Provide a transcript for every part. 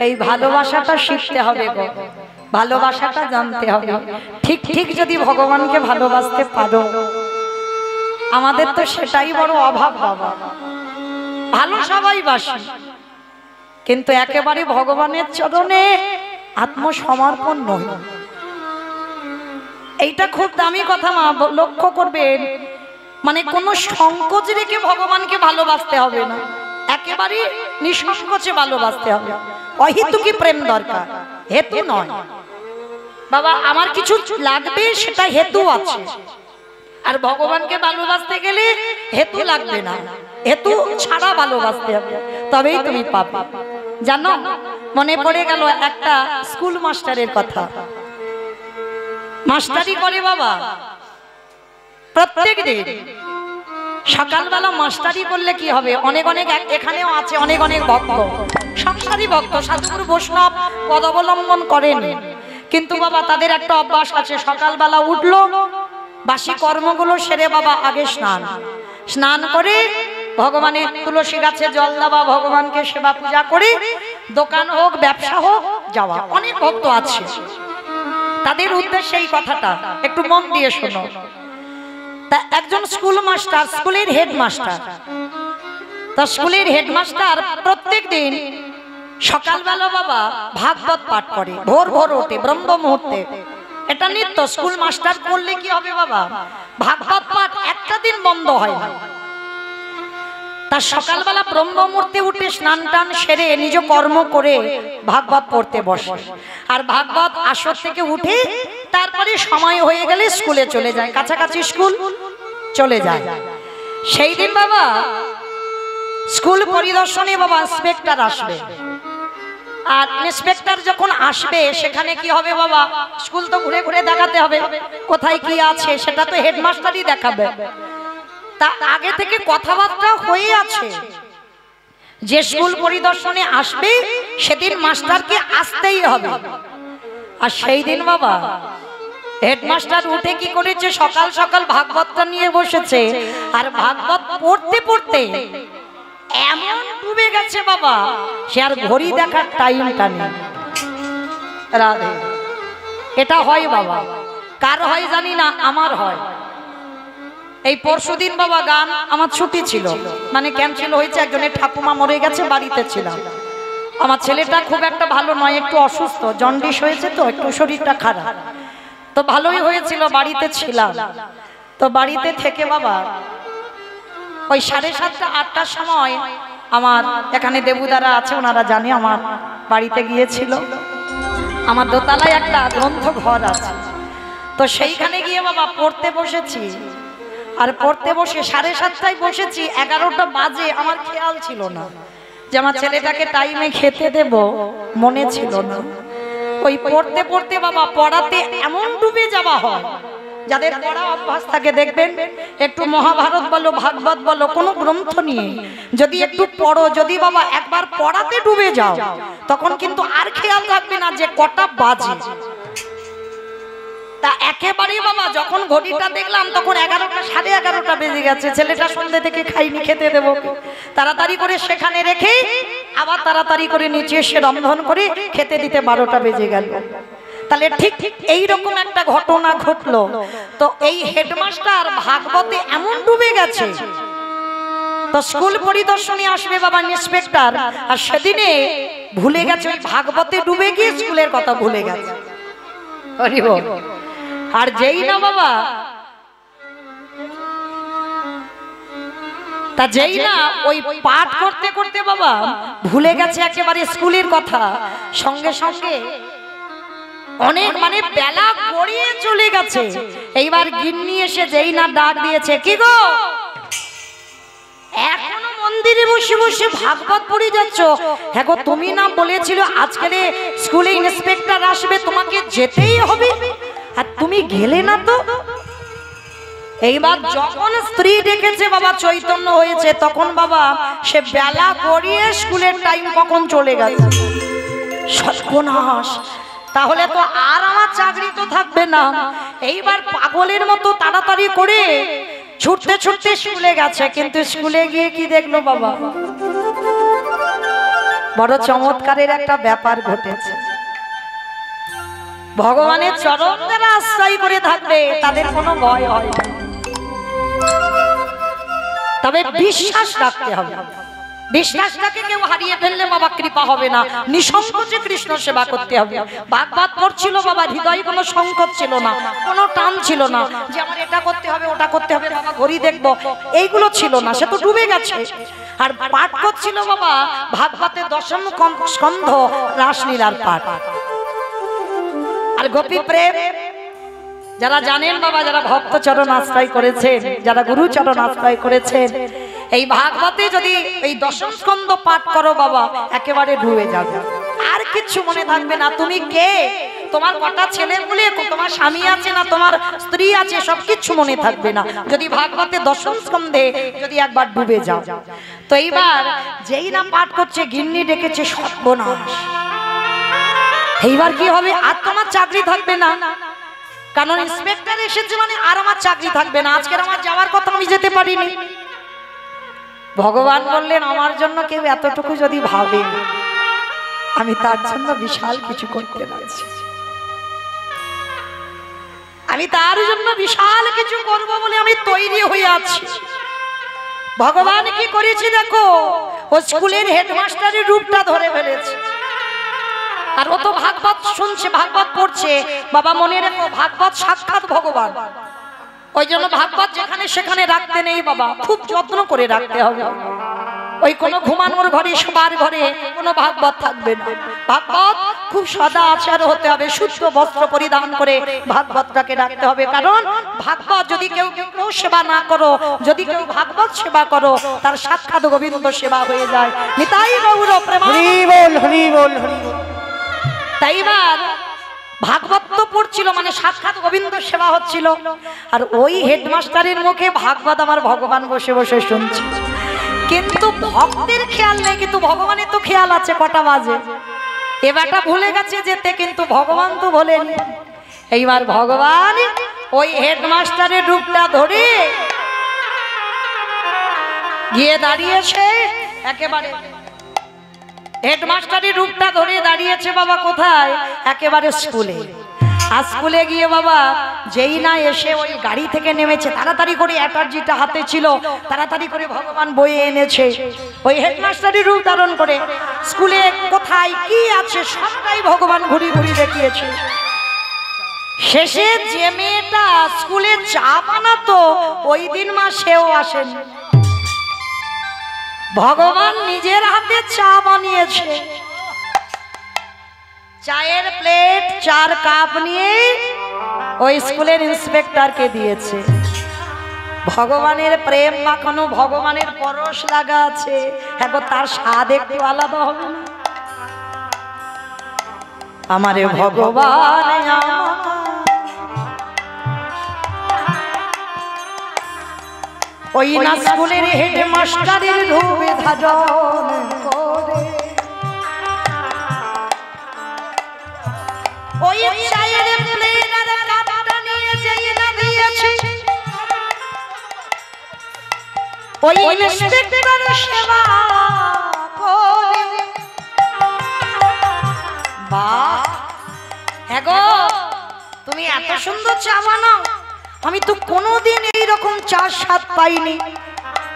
এই ভালোবাসাটা শিখতে হবে গো, ভালোবাসাটা জানতে হবে। ঠিক ঠিক যদি ভগবানকে ভালোবাসতে পারো, আমাদের তো সেটাই বড় অভাব বাবা। ভালো সবাই বাসি, কিন্তু একেবারে ভগবানের চরণে আত্মসমর্পণ নয়। এইটা খুব দামি কথা মা, লক্ষ্য করবেন। মানে কোনো সংকোচ রেখে ভগবানকে ভালোবাসতে হবে না, একেবারে নিঃসংকোচে ভালোবাসতে হবে। অহেতুকি প্রেম দরকার, হেতু নয় বাবা। আমার কিছু লাগবে সেটা হেতু আছে, আর ভগবানকে ভালোবাসতে গেলে হেতু লাগবে না, হেতু ছাড়া ভালোবাসতে হবে, তবেই তুমি পাবে। জানো, মনে পড়ে গেল একটা স্কুল মাস্টারের কথা। মাস্টারি করে বাবা প্রত্যেক দিন সকালবেলা। মাস্টারি করলে কি হবে, অনেক অনেক এখানেও আছে অনেক অনেক ভক্ত, সংসারী ভক্ত, সাধুগুরু বৈষ্ণব পদ অবলম্বন করেন, কিন্তু বাবা তাদের একটা অভ্যাস আছে, সকালবেলা উঠলো, বাসি কর্মগুলো সেরে বাবা আগে স্নান করে ভগবানের তুলসী গাছে জল দেওয়া, ভগবানকে সেবা পূজা করে দোকান হোক ব্যবসা হোক যাওয়া। অনেক ভক্ত আছে, তাদের উদ্দেশ্যে এই কথাটা একটু মন দিয়ে শোনো। তা একজন স্কুল মাস্টার, স্কুলের হেডমাস্টার, তা স্কুলের হেডমাস্টার প্রত্যেক দিন সকালবেলা বাবা ভাগবত পাঠ করে, ভোর ভোর ওঠে ব্রহ্ম মুহূর্তে। এটা নিত্য স্কুল মাস্টার করলে কি হবে বাবা, ভাগবত পাঠ একটা দিন বন্ধ হয় না। তার সকালবেলা ব্রহ্ম মুহূর্তে উঠে স্নান টান সেরে নিজ কর্ম করে ভাগবত পড়তে বসে, আর ভাগবত আসর থেকে উঠে তারপরে সময় হয়ে গেলে স্কুলে চলে যায়, কাছাকাছি স্কুল চলে যায়। সেই দিন বাবা স্কুল পরিদর্শনে বাবা ইন্সপেক্টর আসবে, আর ইন্সপেক্টর যখন আসবে সেখানে কি হবে বাবা, স্কুল তো ঘুরে ঘুরে দেখাতে হবে কোথায় কি আছে, সেটা তো হেডমাস্টারই দেখাবে। তা আগে থেকে কথাবার্তা হয়ে আছে যে স্কুল পরিদর্শনে আসবে সেদিন মাস্টারকে আসতেই হবে। আর সেই দিন বাবা হেডমাস্টার উঠে কি করেছে, সকাল সকাল ভাগবতটা নিয়ে বসেছে, আর ভাগবত পড়তে পড়তে এমন ডুবে গেছে বাবা, সে আর ঘড়ি দেখার টাইমটা নেই। রাধে, এটা হয় বাবা, কার হয় জানি না, আমার হয়। এই পরশুদিন বাবা গান আমার ছুটি ছিল, মানে ক্যান্সেল হয়েছে, একজনের ঠাকুমা মরে গেছে, বাড়িতে ছিলাম। আমার ছেলেটা খুব একটা ভালো নয়, একটু অসুস্থ, জন্ডিস হয়েছে, তো একটু শরীরটা খারাপ, তো ভালোই হয়েছিল, বাড়িতে ছিলাম। তো বাড়িতে থেকে বাবা ওই 7:30 8টার সময় আমার এখানে দেবুদারা আছে, ওনারা জানে, আমার বাড়িতে গিয়েছিল। আমার দোতলায় একটা গ্রন্থ ঘর আছে, তো সেইখানে গিয়ে বাবা পড়তে বসেছি। আর পড়তে বসে 7:30টায় বসেছি, 11টা বাজে, আমার খেয়াল ছিল না যে আমার ছেলেটাকে টাইমে খেতে দেব, মনে ছিল না। ওই পড়তে পড়তে বাবা পড়াতে এমন ডুবে যাওয়া হয়, যাদের পড়া অভ্যাস থাকে দেখবেন, একটু মহাভারত বলো ভাগবত বলো কোনো গ্রন্থ নিয়ে যদি একটু পড়ো, যদি বাবা একবার পড়াতে ডুবে যাও, তখন কিন্তু আর খেয়াল থাকবে না যে কটা বাজে। তা একেবারে বাবা যখন ঘড়িটা দেখলাম তখন 11টা 11:30 বেজে গেছে। ছেলেটা সন্ধ্যে থেকে খাইনি, খেতে দেবো, তাড়াতাড়ি করে সেখানে রেখে আবার তাড়াতাড়ি করে নিচে এসে রন্ধন করে খেতে দিতে 12টা বেজে গেল। তাহলে ঠিক ঠিক এইরকম একটা ঘটনা ঘটলো। তো এই হেডমাস্টার ভাগবতে এমন ডুবে গেছে, তো স্কুল পরিদর্শনে আসবে বাবা ইন্সপেক্টর, আর সেদিনে ভুলে গেছে ওই ভাগবতে ডুবে গিয়ে স্কুলের কথা ভুলে গেছে। আর যেই না বাবা, তা যেই না ওই পাঠ করতে করতে বাবা ভুলে গেছে একেবারে স্কুলের কথা, সঙ্গে সঙ্গে অনেক মানে বেলা গড়িয়ে চলে গেছে। এইবার গিন্নি এসে যেই না ডাক দিয়েছে, কি গো এখনো মন্দিরে বসে বসে ভাগবত পড়ে যাচ্ছ? হ্যাঁ গো, তুমি না বলেছিল আজকের স্কুলে ইন্সপেক্টর আসবে, তোমাকে যেতেই হবে, আর তুমি গেলে না তো। এইবার যখন স্ত্রী ডেকেছে বাবা চৈতন্য হয়েছে, তখন বাবা সে বেলা গড়িয়ে স্কুলের টাইম কখন চলে গেছে। সর্বনাশ, তাহলে তো আর আমার চাকরি তো থাকবে না। এইবার পাগলের মতো তাড়াতাড়ি করে ছুটতে ছুটতে স্কুলে গেছে, কিন্তু স্কুলে গিয়ে কি দেখলো বাবা, বড় চমৎকারের একটা ব্যাপার ঘটেছে। ভগবানের চরণ যারা আশ্রয় করে থাকবে তাদের কোনো ভয় হয় না, তবে বিশ্বাস রাখতে হবে। বিশ্বাসটাকে কেউ হারিয়ে ফেললে বাবা কৃপা হবে না। নিঃসংকোচে কৃষ্ণ সেবা করতে হবে। ভাগবত পড়ছিল বাবা, হৃদয়ে কোনো সংকোচ ছিল না, কোনো টান ছিল না যে আমার এটা করতে হবে ওটা করতে হবে, বাবা ঘড়ি দেখবো, এইগুলো ছিল না। সে তো ডুবে গেছে। আর পাঠ করছিল বাবা ভাগবতের দশম স্কন্ধ রাসলীলার পাঠ। আর গোপী প্রেম যারা জানেন বাবা, যারা ভক্ত চরণ আশ্রয় করেছেন, যারা গুরু চরণ আশ্রয় করেছেন, এই ভাগবতে যদি এই দশম স্কন্ধ পাঠ করো বাবা একেবারে ডুবে যাবে, আর কিছু মনে থাকবে না। তুমি কে, তোমার কটা ছেলে বলে, তোমার স্বামী আছে না তোমার স্ত্রী আছে, সবকিছু মনে থাকবে না যদি ভাগবতে দশম স্কন্ধে যদি একবার ডুবে যাও। তো এইবার যেই না পাঠ করছে গিন্নি ডেকেছে সর্বনাশ। এইবার কি হবে? আর তোমার চাকরি থাকবে না, কারণ ইন্সপেক্টর এসেছে মানে আর আমার চাকরি থাকবে না। আজকের আমার যাওয়ার কথা, আমি যেতে পারিনি। ভগবান বললেন আমার জন্য কেউ এতটুকু যদি ভাবে, আমি তার জন্য বিশাল কিছু করতে পারছি, আমি তার জন্য বিশাল কিছু করব বলে আমি তৈরি হয়ে আছি। ভগবান কি করেছে দেখো, ও স্কুলের হেডমাস্টারের রূপটা ধরে ফেলেছে। আর ও তো ভাগবত শুনছে, ভাগবত পড়ছে। বাবা মনে রেখো, ভাগবত সাক্ষাৎ ভগবান। ওই জন্য ভাগবত যেখানে সেখানে রাখতে নেই বাবা, খুব যত্ন করে রাখতে হবে। ওই কোনো ঘুমানোর ঘরে শোবার ঘরে কোনো ভাগবত থাকবে না। ভাগবত খুব সদা আচার হতে হবে, শুদ্ধ বস্ত্র পরিধান করে ভাগবতটাকে রাখতে হবে। কারণ ভাগবত যদি কেউ সেবা না করো, যদি কেউ ভাগবত সেবা করো, তার সাক্ষাৎ গোবিন্দ সেবা হয়ে যায়। নিতাই গৌর প্রেম, হরি বল হরি বল হরি বল। তাইবার ভাগবত তো পড়ছিল মানে সাক্ষাৎ গোবিন্দ সেবা হচ্ছিল। আর ওই হেডমাস্টারের মুখে ভাগবত আমার ভগবান বসে বসে শুনছে, কিন্তু ভক্তের খেয়াল নেই, কিন্তু ভগবানের তো খেয়াল আছে কটা বাজে। এবারটা ভুলে গেছে যেতে, কিন্তু ভগবান তো ভোলেনি। এইবার ভগবান ওই হেডমাস্টারের রূপটা ধরে গিয়ে দাঁড়িয়েছে, একেবারে হেডমাস্টারের রূপটা ধরে দাঁড়িয়েছে বাবা কোথায়? একেবারে স্কুলে। আর স্কুলে গিয়ে বাবা যেই না এসে ওই গাড়ি থেকে নেমেছে, তাড়াতাড়ি করে অ্যাটার্জিটা হাতে ছিল, তাড়াতাড়ি করে ভগবান বয়ে এনেছে ওই হেডমাস্টারের রূপ ধারণ করে। স্কুলে কোথায় কি আছে সবটাই ভগবান ঘুরি ঘুরি দেখিয়েছে। শেষে যে মেয়েটা স্কুলে চা বানাতো ওই দিন মা সেও আসেন, ভগবান নিজের হাতে চা বানিয়েছে। চায়ের প্লেট 4 কাপ নিয়ে ওই স্কুলের ইন্সপেক্টরকে দিয়েছে। ভগবানের প্রেম মাখানো, ভগবানের পরশ লাগা আছে। এখন তার স্বাদ একটু আলাদা হবে না? আমারে ভগবান ওই না স্কুলের হেডমাস্টারের রূপে ধারণ করে, ওই চায়ের প্লেট আর কাপটা নিয়ে যেই না দিয়েছে, ওই ইন্সপেক্টর সেবা করে। বাহ, হ্যাঁ গো, তুমি এত সুন্দর চা বানাও। আমি তো কোনোদিন এইরকম চার স্বাদ পাইনি,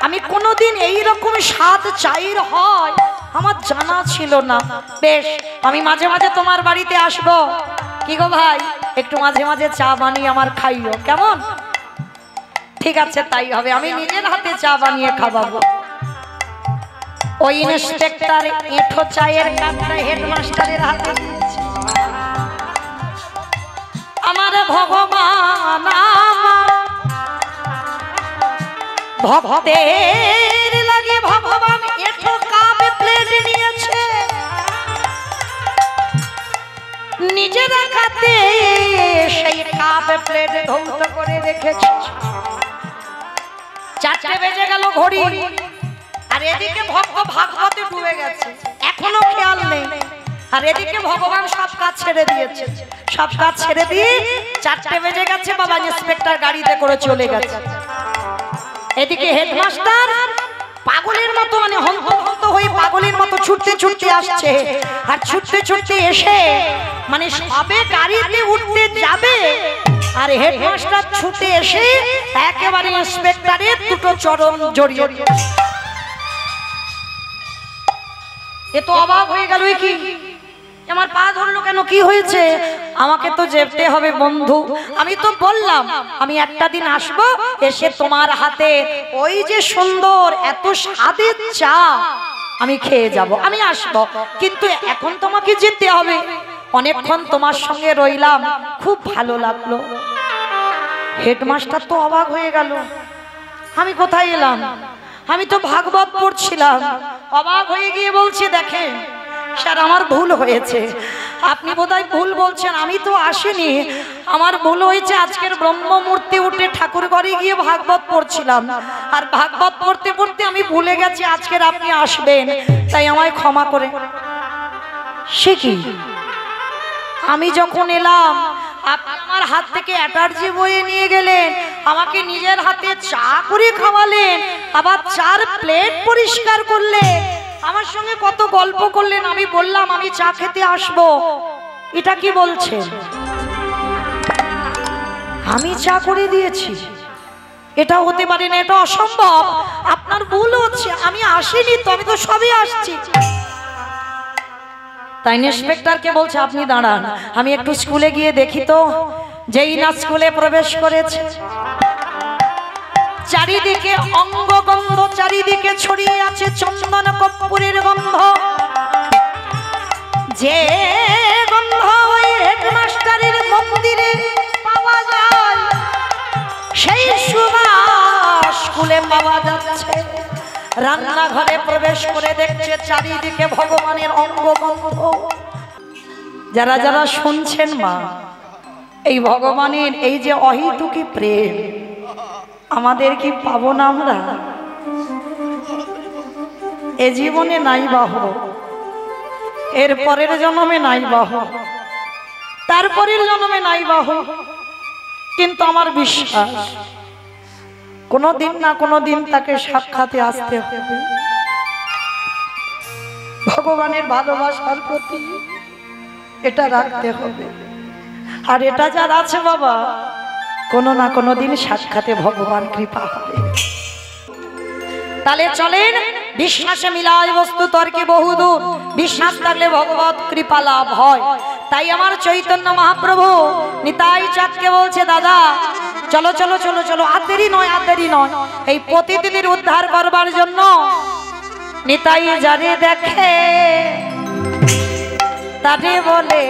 আমি কোনোদিন এইরকম স্বাদ চায়ের হয় আমার জানা ছিল না। বেশ, আমি মাঝে মাঝে তোমার বাড়িতে আসবো। কি গো ভাই, একটু মাঝে মাঝে চা বানিয়ে আমার খাইও, কেমন? ঠিক আছে, তাই হবে, আমি নিজের হাতে চা বানিয়ে খাওয়াবো। ওই ইন্সপেক্টর এঁঠো চায়ের কাপটা হেডমাস্টারের হাতে দিয়েছে। আমার ভগবান ভক্তের লাগে ভগবান এঁঠো কাপ প্লেট নিয়েছে, নিজের হাতে সেই কাপ প্লেট ধৌত করে রেখেছে। 4টে বেজে গেল ঘড়ি, আর এদিকে ভক্ত ভাগবতে ডুবে গেছে, এখনো খেয়াল নেই। আর এদিকে ভগবান সব কাজ ছেড়ে দিয়েছে, সব কাজ ছেড়ে দিয়ে 4টে বেজে গেছে, বাবা ইন্সপেক্টর গাড়িতে করে চলে গেছে। এদিকে হেডমাস্টার পাগলের মতো, মানে হন্ত হয়ে পাগলের মতো ছুটতে ছুটতে আসছে, আর ছুটতে ছুটতে এসে মানে সবে গাড়িতে উঠতে যাবে আর হেডমাস্টার ছুটে এসে একেবারে ইন্সপেক্টরের দুটো চরণ জড়িয়ে। এ তো অবাক হয়ে গেল, কি আমার পা ধরলো কেন, কি হয়েছে? আমাকে তো যেতে হবে বন্ধু, আমি তো বললাম আমি একটা দিন আসবো, এসে তোমার হাতে ওই যে সুন্দর এত স্বাদের চা আমি খেয়ে যাব, আমি আসবো, কিন্তু এখন তোমাকে যেতে হবে। অনেকক্ষণ তোমার সঙ্গে রইলাম, খুব ভালো লাগলো। হেডমাস্টার তো অবাক হয়ে গেল, আমি কোথায় এলাম? আমি তো ভাগবত পড়ছিলাম। অবাক হয়ে গিয়ে বলছে, দেখেন স্যার আমার ভুল হয়েছে, আপনি বোধহয় ভুল বলছেন, আমি তো আসিনি, আমার ভুল হয়েছে। আজকের ব্রহ্মমূর্তি উঠে ঠাকুর ঘরে গিয়ে ভাগবত পড়ছিলাম, আর ভাগবত পড়তে পড়তে আমি ভুলে গেছি আজকের আপনি আসবেন, তাই আমায় ক্ষমা করে। সে কি, আমি যখন এলাম আপনি আমার হাত থেকে অ্যাটার্জি বয়ে নিয়ে গেলেন, আমাকে নিজের হাতে চা করে খাওয়ালেন, আবার চার প্লেট পরিষ্কার করলেন, আমার সঙ্গে কত গল্প করলেন। আমি বললাম আমি চা খেতে আসবো, এটা কি বলছেন? আমি চা করে দিয়েছি? এটা হতে পারে না, এটা অসম্ভব, আপনার ভুল হচ্ছে, আমি আসিনি তো, আমি তো সবে আসছি। তাই ইন্সপেক্টরকে বলছে আপনি দাঁড়ান, আমি একটু স্কুলে গিয়ে দেখি তো। যেই না স্কুলে প্রবেশ করেছে, চারিদিকে অঙ্গগন্ধ, চারিদিকে ছড়িয়ে আছে চন্দন কর্পূরের গন্ধ, যে গন্ধ ওই হেডমাস্টারের মন্দিরে পাওয়া যায়, সেই সুবাস স্কুলে পাওয়া যাচ্ছে। রান্নাঘরে প্রবেশ করে দেখছে চারিদিকে ভগবানের অঙ্গগন্ধ। যারা যারা শুনছেন মা, এই ভগবানের এই যে অহেতুকী প্রেম আমাদের কি পাবো না আমরা? এ জীবনে নাই বাহ, এর পরের জন্মে নাই বাহ, তারপরের জন্মে নাই বাহ, কিন্তু আমার বিশ্বাস কোনদিন না কোনদিন তাকে সাক্ষাতে আসতে হবে। ভগবানের ভালোবাসার প্রতি এটা রাখতে হবে, আর এটা যার আছে বাবা, কোনো না কোনো দিন সাক্ষাতে ভগবান কৃপা হবে। তাহলে চলেন, বিশ্বাসে মিলায় বস্তু তর্কে বহুদূর, বিশ্বাস থাকলে ভগবত কৃপা লাভ হয়। তাই আমার চৈতন্য মহাপ্রভু নিতাই চাঁদকে বলছে, দাদা চলো চলো চলো চলো, আর দেরি নয়, আর দেরি নয়, এই পতিতদের উদ্ধার করবার জন্য নিতাই যারে দেখে তারে বলে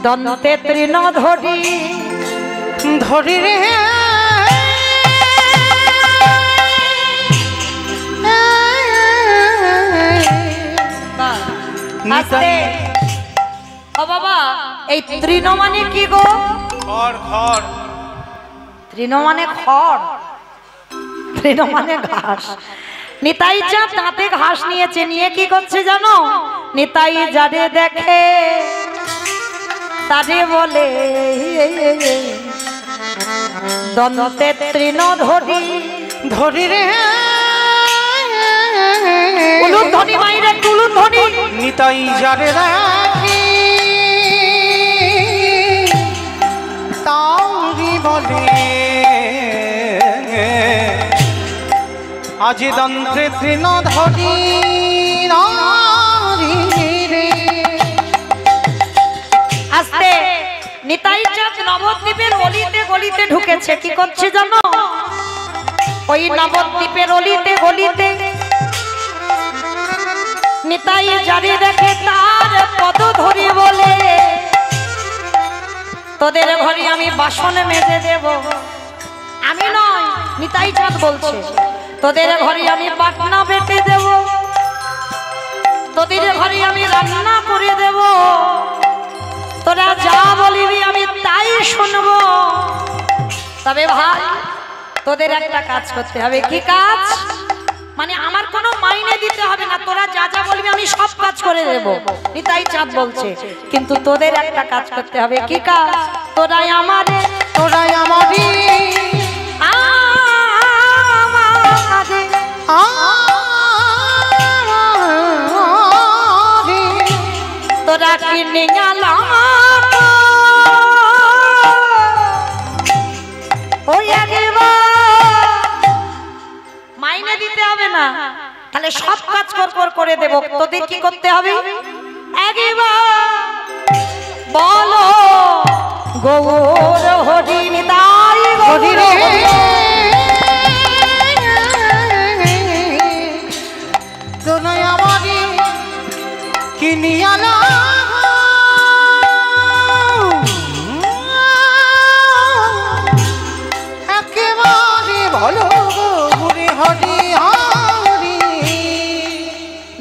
দন্তে তৃণ ধরি ধরি রে ও বাবা, এই তৃণ মানে কি গো? খড়। খড় তৃণ মানে খড়, তৃণ মানে ঘাস। নিতাই চাঁদ দাঁতে ঘাস নিয়েছে, নিয়ে কি করছে জানো? নিতাই যারে দেখে তারে বলে দন্তে তৃণ ধরি ধরি রে উলুন ধ্বনি মাইরে উলুন ধ্বনি। নিতাই যারে দেখে তারি বলে আজি দন্তে তৃণ ধরি আস্তে। নিতাই চাঁদ নবদ্বীপের অলিতে গলিতে ঢুকেছে, কি করছে জানো? ওই নবদ্বীপের অলিতে গলিতে নিতাই যারে দেখে তার পদ ধরি বলে তোদের ঘরে আমি বাসন মেজে দেব। আমি নয়, নিতাই চাঁদ বলছে, তোদের ঘরে আমি পাটনা বেটে দেব, তোদের ঘরে আমি রান্না করে দেব, তোরা যা বলিবি আমি তাই শুনবো। তবে ভাই তোদের একটা কাজ করতে হবে। কি কাজ? মানে আমার কোনো মাইনে দিতে হবে না, তোরা যা যা বলবি আমি সব কাজ করে দেব, নিতাই চাঁদ বলছে। কিন্তু তোদের একটা কাজ করতে হবে। কি কাজ? তোরাই আমারে, তোরাই আমারে, নিয়ালা ওই মাইনে দিতে হবে না, তাহলে সব কাজ করে দেব, তোদের কি করতে হবে? বলো গৌর হরি নিতাই হরি রে তোনাই আমারি কিনিয়ালা একেবারে ভালো গৌরে হরি হরি।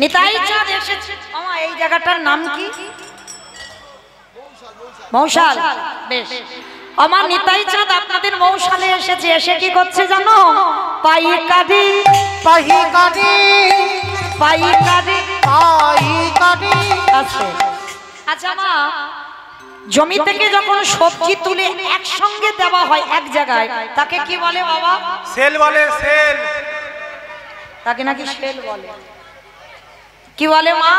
নিতাই চাঁদ এসেছে। আমার এই জায়গাটার নাম কি? মৌশাল। বেশ, আমার নিতাই চাঁদ আপনাদের মৌশালে এসেছে। এসে কি করছে জানো? পাইকারি পাইকারি পাইকারি পাইকারি আছে। আচ্ছা মা, জমি থেকে যখন সবজি তুলে একসঙ্গে দেওয়া হয় এক জায়গায়, তাকে কি বলে বাবা? সেল বলে, সেল। তাকে নাকি সেল বলে। কি বলে মা?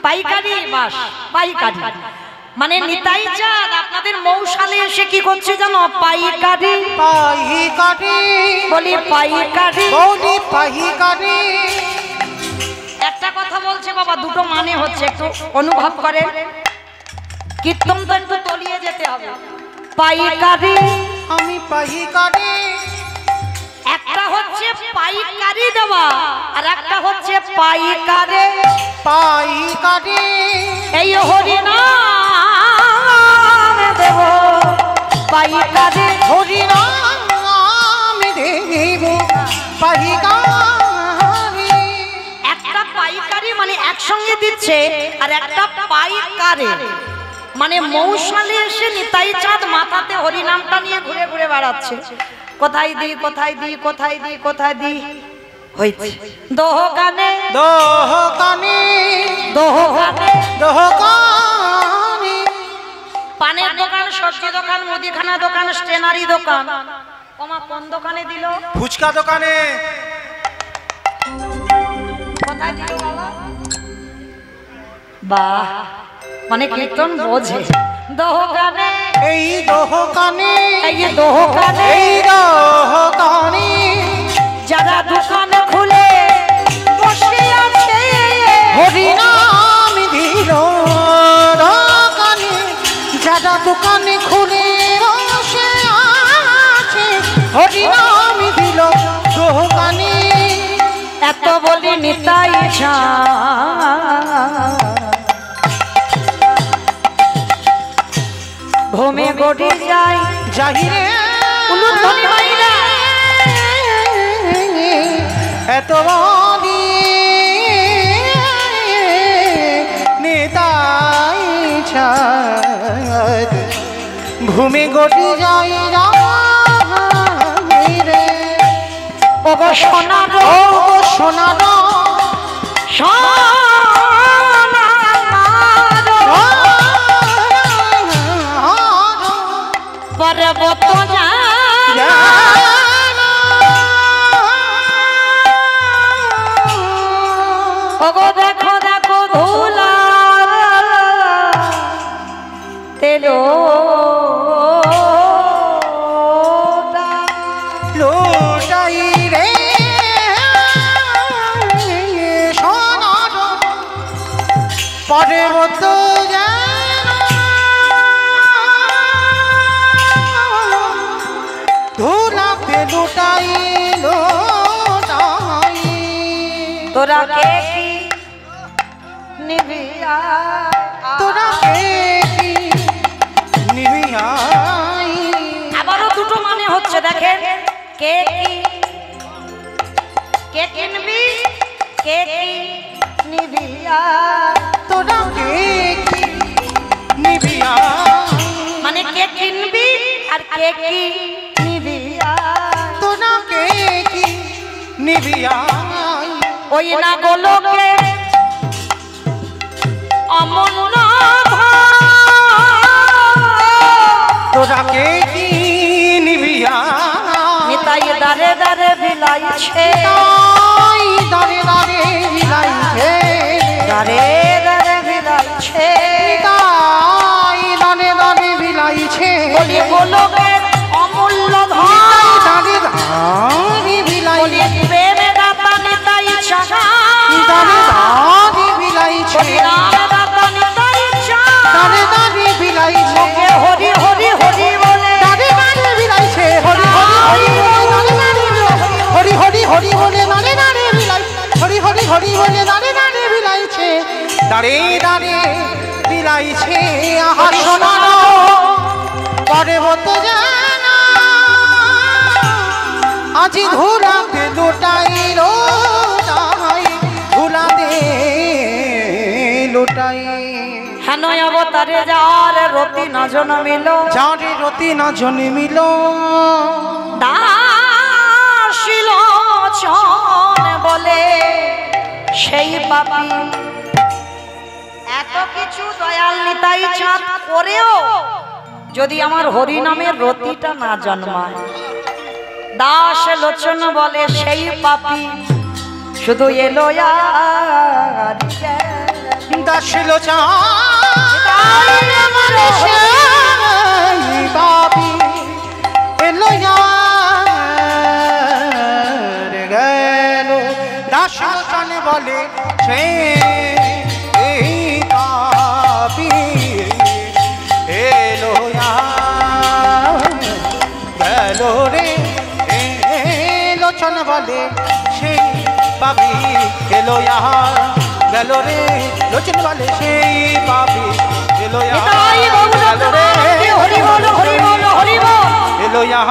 পাইকারি। বাস, পাইকারি। মানে নিতাই চাঁদ আপনাদের মৌশালে এসে কি করছে জানো? পাইকারি পাইকারি বলি, পাইকারি বলি পাইকারি। একটা কথা বলছে বাবা, দুটো মানে হচ্ছে, একটু অনুভব করেন। কীর্তন তো একটু তলিয়ে যেতে হবে। পাইকারি, আমি পাইকারি। একটা হচ্ছে পাইকারি দেওয়া, আর একটা হচ্ছে পাইকারে। পাইকারি এই হরিনাম দেব পাইকারে, হরিনাম দেব পাইকারি। একটা পাইকারি মানে একসঙ্গে দিচ্ছে, আর একটা পাইকারে মানে মৌশালে এসে নিতাই চাঁদ মাথাতে হরিনামটা নিয়ে ঘুরে ঘুরে বেড়াচ্ছে। কোথায় দি কোথায় দি কোথায় দি কোথায় দি হইছে দোকানে দোকানে দোকানে দোকানে। পানের দোকান, সবজি দোকান, মুদিখানা দোকান, স্টেনারি দোকান। ওমা কোন দোকানে দিল? ফুচকা দোকানে। কোথায় দিল বাবা? বাহ, মানে কীর্তন বোঝে। দোকানে, এই দোকানে, এই দোকানে, এই দোকানে। যারা দোকান খুলে বসে আছে হরিনাম দিল দোকানে, যারা দোকানে খুলে বসে আছে হরিনাম দিল দোকানে। এত বলি নিতাই চাঁদ ভূমে গড়ি যায় যাহিরে উলুধ্বনি মাইরা এত বলি নেতাই চাঁদ ভূমি গটি যাই রে। ও গো সোনার, ও সোনার পর্বত ওগো দেখো দেখো ধুলা তেলো লোটাই রে সোনার পর্বত ধুলাতে লোটাই লোটাই। তোরা কে কি নিবিয়া, তোরা কে কি নিবিয়াই। আবারও দুটো মানে হচ্ছে, দেখেন। কে কি, কে কিনবি, কে কি নিবিয়া। তোরা কে কি নিবিয়াই, মানে কে কিনবি আর কে কি নিবিয়া। তোরা কে কি নিবিয়াই। ওই না গোলকে অমন তোরা কে কি নিবিয়াই। নিতাই দারে দারে বিলাইছে, তাই দারে দারে বিলাইছে, দারে দারে বিলাইছে। নিতাই দানে দানে বিলাইছে বলি গোলকের অমূল্য ধন দানে দানে বিলাইছে বলি প্রেমে দাতা নিতাই চাঁদ দানে দানে বিলাইছে বলি রাম দাতা নিতাই চাঁদ দানে দানে বিলাইছে মুখে হরি হরি হরি বলে দানে দানে বিলাইছে হরি হরি হরি বলে দানে দানে বিলাইছে হরি হরি হরি বলে দানে দানে বিলাইছে দাঁড়ে দাঁড়ে বিলাইছে আহা শোনানো পর্বত জানা আজি ঘোরাতে লুটাইল ঘুলাতে লুটাই হেন অবতারে যার রতি না জন্মিল যারে রতি না জন্মিল দাসিল চন বলে সেই পাপী এত কিছু দয়াল নিতাই চাঁদ করেও যদি আমার হরি নামের রতিটা না জন্মায় দাস লোচন বলে সেই পাপী শুধু এলো আর দাসিল বাবি এলো গেল দাসিল চান বলে সে বাবি এলো গেল রে লোচন বলে সেই পাবি এলো গেল রে লোচন বলে সেই পাবি এলো হরি বল হরি বল হরি বল এলো রে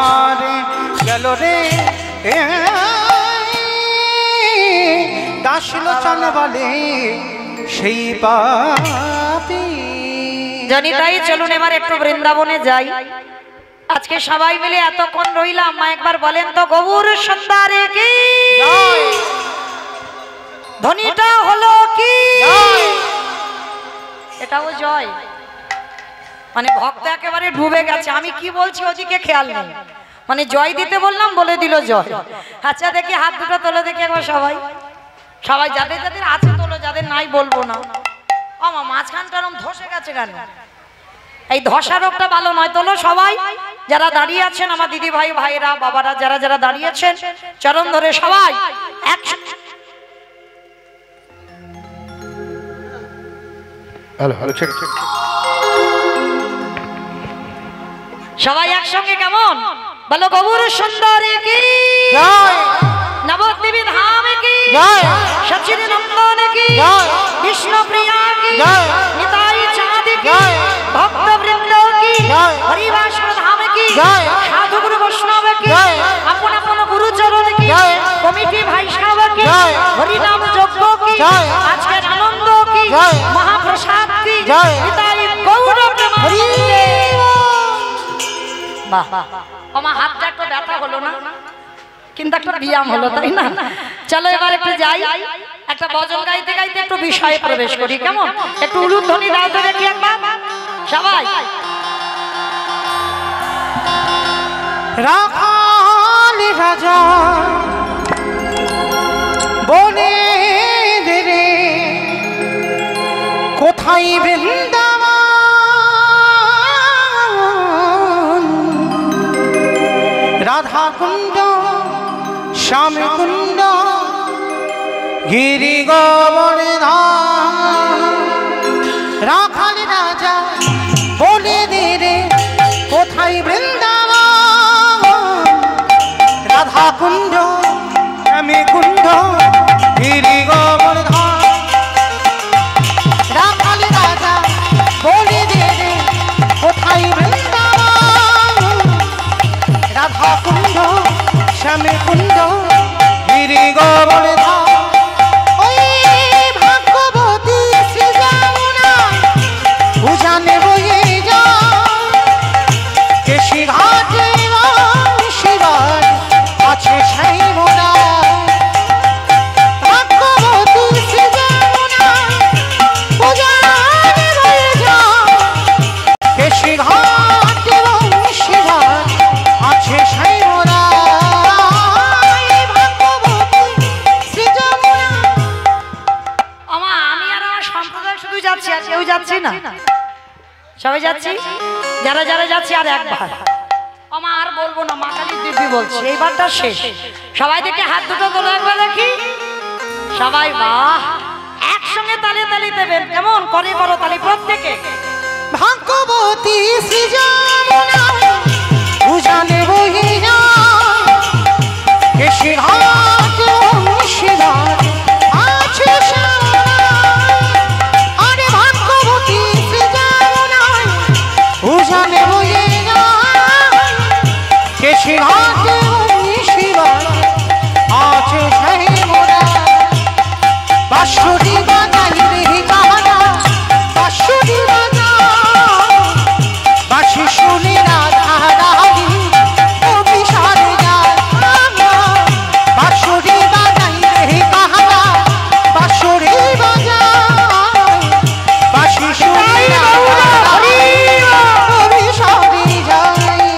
গেল রে দাস লোচন বলে সেই পাবি জানি তাই চলুন এবার একটু বৃন্দাবনে যাই আজকে সবাই মিলে এতক্ষণ রইলাম মা একবার বলেন তো গৌর সুন্দরে কি ধ্বনিটা হলো কি এটাও জয় মানে ভক্ত একেবারে ডুবে গেছে আমি কি বলছি ওদিকে খেয়াল নেই মানে জয় দিতে বললাম বলে দিল জয় আচ্ছা দেখি হাত দুটো তোলো দেখি একবার সবাই সবাই যাদের যাদের আছে তোলো যাদের নাই বলবো না আমার মাঝখানটা এরকম ধসে গেছে কেন এই ধসা রোগটা ভালো নয় তোলো সবাই যারা দাঁড়িয়ে আছেন আমার দিদি ভাই ভাইরা বাবারা যারা যারা দাঁড়িয়ে আছেন চরণ ধরে সবাই সবাই একসঙ্গে কেমন বলো গৌর সুন্দরী কি নবদ্বীপী ধাম কি সচিন নন্দন কি বিষ্ণু প্রিয়া কি নিতাই চাঁদ কি ভক্ত বৃন্দ কি হরিবাস ধাম কি সাধু গুরু বৈষ্ণব কি আপন আপন গুরু চরণ কি কমিটি ভাই সাহেব কি হরিনাম যজ্ঞ কি আজকের আনন্দ কি মহাপ্রসাদ কি নিতাই গৌর প্রেমানন্দে বাহ আমার হাতটা একটু ব্যথা হলো না কিন্তু একটা ব্যায়াম হলো তাই না চলো এবার একটু যাই একটা ভজন গাইতে গাইতে একটু বিষয়ে প্রবেশ করি কেমন একটু উলুধ্বনি দাও তো দেখি একবার সবাই রাখাল রাজা বনে রে কোথায় বৃন্দাবন রাধা কুণ্ড শ্যাম কুণ্ড গিরি গোবর্ধন রাখাল রাজা বনে রে কোথায় বৃন্দাবন রাধা কুণ্ড শ্যামী কুণ্ড গিরি গোবর্ধন রাখাল রাজা বলে দে কোথায় বৃন্দাবন রাধা কুণ্ড শ্যামী কুণ্ড গিরি গোবর্ধন ওই ভাগ্যবতী শ্রী যমুনা উজানে বয়ে যা কেশি ঘাটে শিবার আছে সেই মোরা ভাগ্যবতী শ্রী যমুনা উজানে বয়ে যা কেশি ঘাটে শিবার আছে সেই মোরা আমি আর আমার সম্প্রদায় শুধু যাচ্ছি আর কেউ যাচ্ছি না সবাই যাচ্ছি, যারা যারা যাচ্ছি আর একবার। আমা আর বলবো না, মা কালী দিব্যি বলছি, এইবারটা শেষ। সবাই দেখে হাত দুটো তোলো একবার দেখি সবাই। বাহ, একসঙ্গে তালে তালি দেবেন, কেমন করে করো তালি প্রত্যেকে। ভাগ্যবতী সৃজনা উজানে বহি যায় কেশি ঘাট শিলার আছে সারা। আরে ভাগ্যবতী সৃজনা উজানে বহি যায় কেশি ঘাট শিলার আছে সেই মোরা। বাঁশুরি বাজাই রে কাহারা, বাঁশুরি বাঁশি শুনে রাধা রানী অভিসারে যায়। বাঁশুরি বাজাই রে কাহারা, বাঁশুরি বাজায় বাঁশি শুনে রাধা রানী অভিসারে যায়।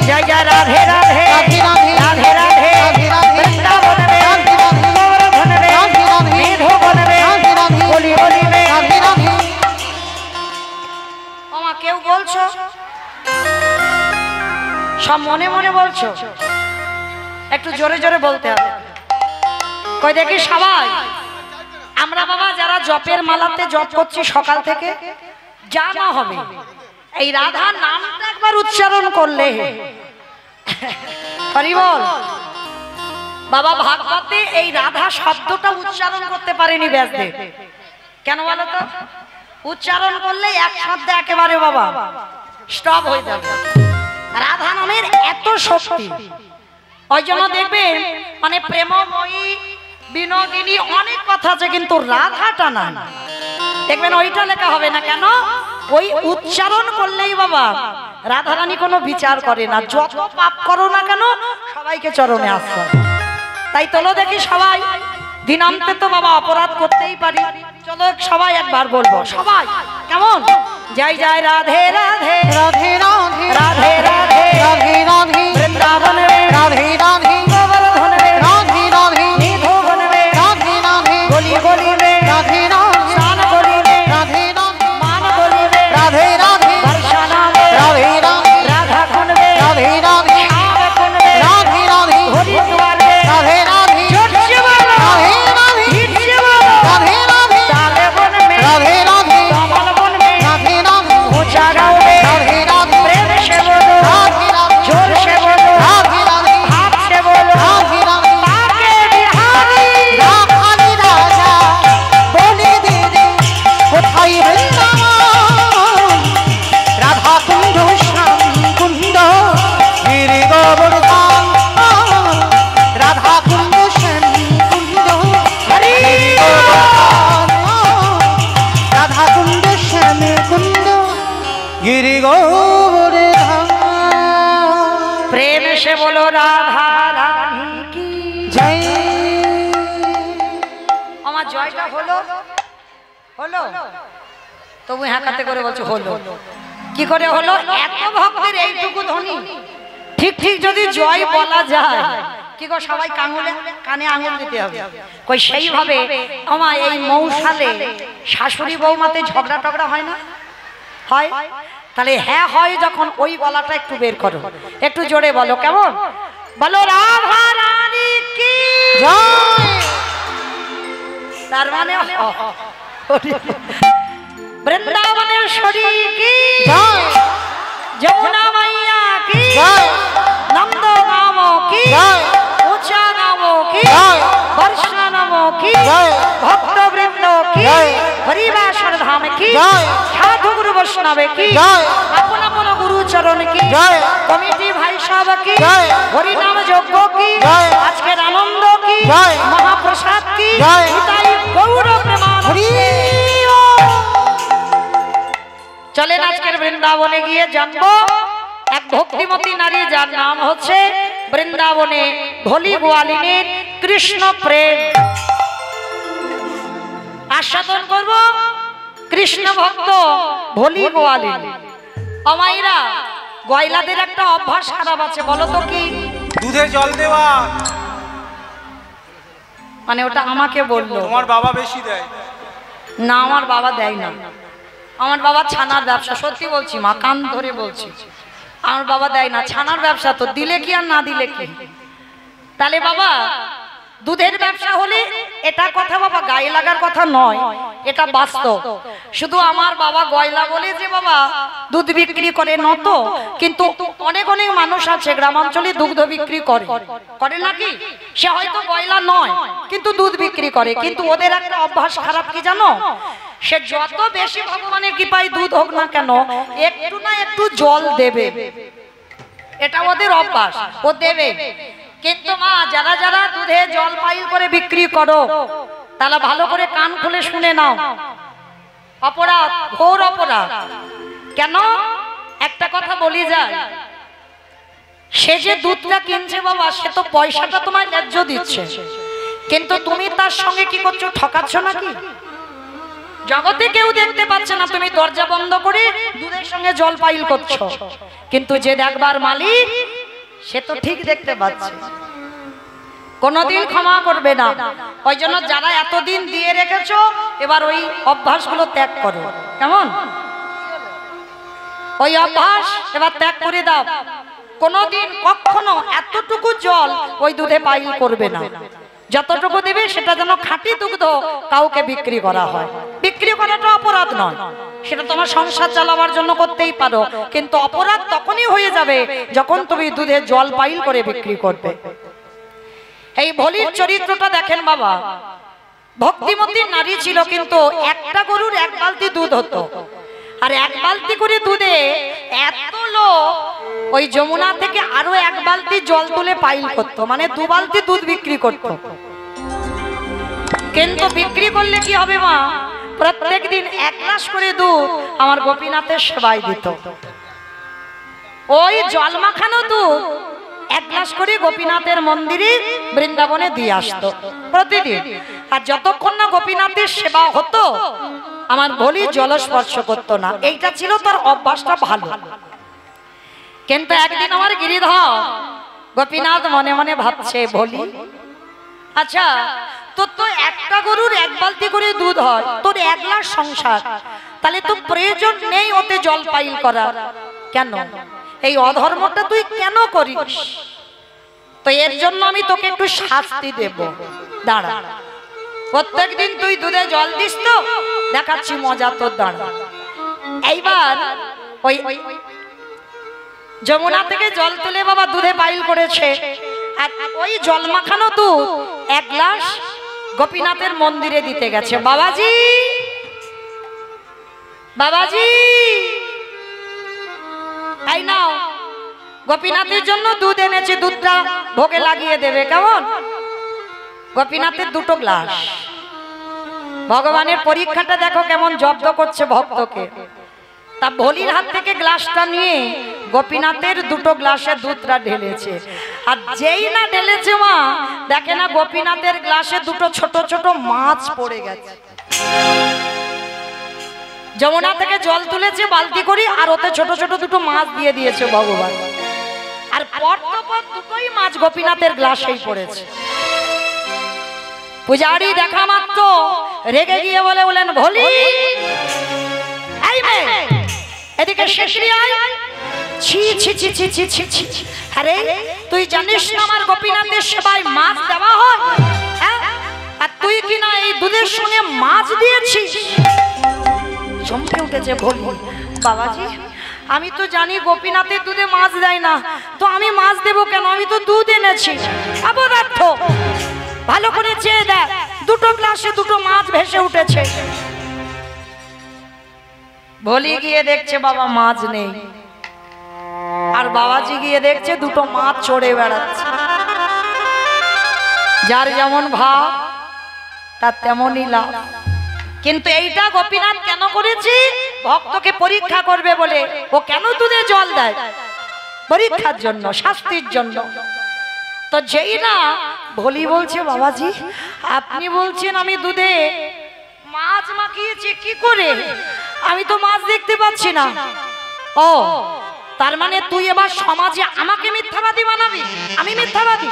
জয় জয় রাধে রাধে রাধে রাধে রাধে রাধে রাধে রাধে বৃন্দাবন রে রাধে রাধে গোবর্ধন রে রাধে রাধে মেধবন রে রাধে রাধে বলি বলি রে। রাধে রাধে। ওমা কেউ বলছো, সব মনে মনে বলছো, একটু জোরে জোরে বলতে হবে। কই দেখি সবাই, আমরা বাবা যারা জপের মালাতে জপ করছি সকাল থেকে, যা না হবে এই রাধার নামটা একবার উচ্চারণ করলে হরি বল। বাবা ভাগবতে এই রাধা শব্দটা উচ্চারণ করতে পারেনি ব্যাসদেব, কেন বলো তো? উচ্চারণ করলে এক শব্দে একেবারে বাবা স্টপ হয়ে যাবে। রাধা নামের এত শক্তি, ওই জন্য দেখবেন মানে প্রেমময়ী বিনোদিনী অনেক কথা আছে, কিন্তু রাধাটা না দেখবেন ওইটা লেখা হবে না। কেন? ওই উচ্চারণ করলেই বাবা রাধারানী কোনো বিচার করে না, যত পাপ করো না কেন সবাইকে চরণে আসতে হবে। তাই চলো দেখি সবাই, দিনান্তে তো বাবা অপরাধ করতেই পারি, চলো সবাই একবার বলবো সবাই, কেমন? জয় জয় রাধে রাধে রাধে রাধে রাধে রাধে রাধে রাধে বৃন্দাবন রে রাধে রাধে গোবর্ধন রে রাধে রাধে মেধবন রে রাধে রাধে গলি গলি রে রাধে রাধে স্নান গলি রে রাধে রাধে মান গলি রে রাধে রাধে বর্ষানা রে রাধে রাধে রাধা কুণ্ড রে রাধে রাধে শ্যাম কুণ্ড রে রাধে রাধে হরিদ্বার রে রাধে রাধে জোরসে বলো রাধে রাধে হিটসে বলো রাধে রাধে তালে বন মে রাধে রাধে কমল বন মে রাধে রাধে ऊंचा गाँव में राधे राधे प्रेम से बोलो राधे राधे जोर से बोलो राधे राधे भाव से बोलो राधे राधे बाके बिहारी রাখালি রাজা বলে দে রে কোথায় বৃন্দাবন রাধা কুণ্ড শ্যাম কুণ্ড গিরি গোবর্ধন রাধা কুণ্ড শ্যাম কুণ্ড हरि গিরি গোবর্ধন রাধা কুণ্ড শ্যাম কুণ্ড গিরি গোবর্ধন। प्रेम से बोलो राधा रानी की জয়। আমার জয়টা হলো হলো তবু হ্যাঁ কাতে করে বলছো হলো, কি করে হলো? এত ভক্তের এইটুকু ধ্বনি ঠিক ঠিক যদি জয় বলা যায়, কি গো সবাই কানে আঙুল দিতে হবে। কই সেইভাবে আমার এই মৌসালে শাশুড়ি বৌমাতে ঝগড়া টগড়া হয় না? হয়? তাহলে হ্যাঁ হয় যখন, ওই গলাটা একটু বের করো, একটু জোরে বলো, কেমন? বলো রাধা রানী কি জয়। তার মানে বৃন্দাবনের শরী কি জয়। যমুনা মাইয়া কি জয়। নন্দ নাম কি জয়। উঁচা নাম কি জয়। বর্ষা নাম কি জয়। ভক্ত বৃন্দ কি জয়। হরিবাসর ধাম কি জয়। সাধু গুরু বৈষ্ণবে কি জয়। আপন আপন গুরু চরণ কি জয়। কমিটি ভাই সব কি জয়। হরিনাম যজ্ঞ কি জয়। আজকের আনন্দ কি জয়। মহাপ্রসাদ কি জয়। নিতাই গৌর প্রেমানন্দ। হরি চলেন আজকের বৃন্দাবনে গিয়ে জানবো এক ভক্তিমতী নারী, যার নাম হচ্ছে বৃন্দাবনে ভোলি গোয়ালিনীর কৃষ্ণ প্রেম আস্বাদন করব। কৃষ্ণ ভক্ত ভোলি গোয়ালিনী। অমাইরা গয়লাদের একটা অভ্যাস খারাপ আছে, বলো তো কি? দুধে জল দেওয়া। মানে ওটা আমাকে বললো, তোমার বাবা বেশি দেয়। না আমার বাবা দেয় না। আমার বাবা ছানার ব্যবসা, সত্যি বলছি মা, কান ধরে বলছি, আমার বাবা দেয় না। ছানার ব্যবসা তো দিলে কি আর না দিলে কি। তাহলে বাবা দুধের ব্যবসা হলে এটা কথা বাবা গায়ে লাগার কথা নয়, এটা বাস্তব। শুধু আমার বাবা গয়লা বলে যে বাবা দুধ বিক্রি করে নত, কিন্তু অনেক অনেক মানুষ আছে গ্রামাঞ্চলে দুগ্ধ বিক্রি করে নাকি, সে হয়তো গয়লা নয় কিন্তু দুধ বিক্রি করে। কিন্তু ওদের একটা অভ্যাস খারাপ কি জানো, সে যত বেশি ভগবানের কৃপায় দুধ হোক না কেন একটু না একটু জল দেবে, এটা ওদের অভ্যাস, ও দেবে। কিন্তু মা যারা যারা দুধে জল পাইল করে বিক্রি করো তাহলে ভালো করে কান খুলে শুনে নাও, অপরাধ, ঘোর অপরাধ। কেন? একটা কথা বলি যায়, সে যে দুধটা কিনছে বাবা সে তো পয়সাটা তোমায় ন্যায্য দিচ্ছে, কিন্তু তুমি তার সঙ্গে কি করছো, ঠকাচ্ছ নাকি? জগতে কেউ দেখতে পাচ্ছে না, তুমি দরজা বন্ধ করে দুধের সঙ্গে জল পাইল করছো, কিন্তু যে দেখবার মালিক সে তো ঠিক দেখতে পাচ্ছে, কোনদিন ক্ষমা করবে না। ওই জন্য যারা এতদিন দিয়ে রেখেছো এবার ওই অভ্যাসগুলো ত্যাগ করো। কেমন? ওই অভ্যাস এবার ত্যাগ করে দাও। কোনদিন কখনো এতটুকু জল ওই দুধে পাইল করবে না, যতটুকু দেবে সেটা যেন খাঁটি দুগ্ধ কাউকে বিক্রি করা হয়। বিক্রি করাটা অপরাধ নয়, সেটা তোমার সংসার চালাবার জন্য করতেই পারো, কিন্তু অপরাধ তখনই হয়ে যাবে যখন তুমি দুধে জল পাইল করে বিক্রি করবে। এই ভলির চরিত্রটা দেখেন বাবা, ভক্তিমতী নারী ছিল, কিন্তু একটা গরুর এক বালতি দুধ হতো, আর এক বালতি করে দুধে এত লোক ওই যমুনা থেকে আরো এক বালতি জল তুলে পাইল করতো, মানে 2 বালতি দুধ বিক্রি করতো। কিন্তু বিক্রি করলে কি হবে মা, প্রত্যেক দিন 1 গ্লাস করে দুধ আমার গোপীনাথের সেবায় দিত। ওই জল মাখানো দুধ 1 গ্লাস করে গোপীনাথের মন্দিরে বৃন্দাবনে দিয়ে আসতো প্রতিদিন। আর যতক্ষণ না গোপীনাথের সেবা হতো আমার ভলি জলস্পর্শ করতো না, এইটা ছিল তার অভ্যাসটা ভালো। কিন্তু একদিন আমার গিরিধর গোপীনাথ মনে মনে ভাবছে, ভলি আচ্ছা তোর তো একটা গরুর 1 বালতি করে দুধ হয়, তোর 1 গ্লাস সংসার, তাহলে তো প্রয়োজন নেই ওতে জল পাইল করার, কেন এই অধর্মটা তুই কেন করিস? তো এর জন্য আমি তোকে একটু শাস্তি দেব, দাঁড়া, প্রত্যেকদিন তুই দুধে জল দিস তো, দেখাচ্ছি মজা তোর, দাঁড়া। এইবার ওই যমুনা থেকে জল তুলে বাবা দুধে পাইল করেছে, আর ওই জল মাখানো দুধ 1 গ্লাস গোপীনাথের মন্দিরে দিতে গেছে। বাবাজি, বাবাজি, এই নাও গোপীনাথের জন্য দুধ এনেছে, দুধটা ভোগে লাগিয়ে দেবে। কেমন? গোপীনাথের 2টো গ্লাস। ভগবানের পরীক্ষাটা দেখো কেমন জব্দ করছে ভক্তকে। তা ভলির হাত থেকে গ্লাসটা নিয়ে গোপীনাথের 2টো গ্লাসে দুধটা ঢেলেছে, আর যেই না ঢেলেছে মা দেখে না গোপীনাথের গ্লাসে 2টো ছোট ছোট মাছ পড়ে গেছে। যমুনা থেকে জল তুলেছে বালতি করে, আর ওতে ছোট ছোট 2টো মাছ দিয়ে দিয়েছে ভগবান, আর পর পর 2টোই মাছ গোপীনাথের গ্লাসেই পড়েছে। পূজারি দেখা মাত্র রেগে গিয়ে বলেন, ভলি এই মেয়ে এদিকে শিগগিরই আয়। ছি ছি ছি ছি ছি ছি ছি, আরে তুই জানিস না আমার গোপীনাথের সেবায় মাছ দেওয়া হয়, আর তুই কিনা এই দুধের সঙ্গে মাছ দিয়েছিস। চমকে উঠেছে ভলি, বাবাজি আমি তো জানি গোপীনাথের দুধে মাছ দেয় না, তো আমি মাছ দেবো কেন, আমি তো দুধ এনেছি। অপদার্থ, ভালো করে চেয়ে দেখ, 2টো গ্লাসে 2টো মাছ ভেসে উঠেছে। ভলি গিয়ে দেখছে বাবা মাছ নেই, আর বাবাজি গিয়ে দেখছে 2টো মাছ চড়ে বেড়াচ্ছে। যার যেমন ভাব তার তেমনই লাভ। কিন্তু এইটা গোপীনাথ কেন করেছে? ভক্তকে পরীক্ষা করবে বলে। ও কেন দুধে জল দেয়? পরীক্ষার জন্য, শাস্তির জন্য। তো যেই না ভলি বলছে, বাবাজি আপনি বলছেন আমি দুধে মাছ মাখিয়েছি, কি করে? আমি তো মাছ দেখতে পাচ্ছি না। ও তার মানে তুই এবার সমাজে আমাকে মিথ্যাবাদী বানাবি? আমি মিথ্যাবাদী?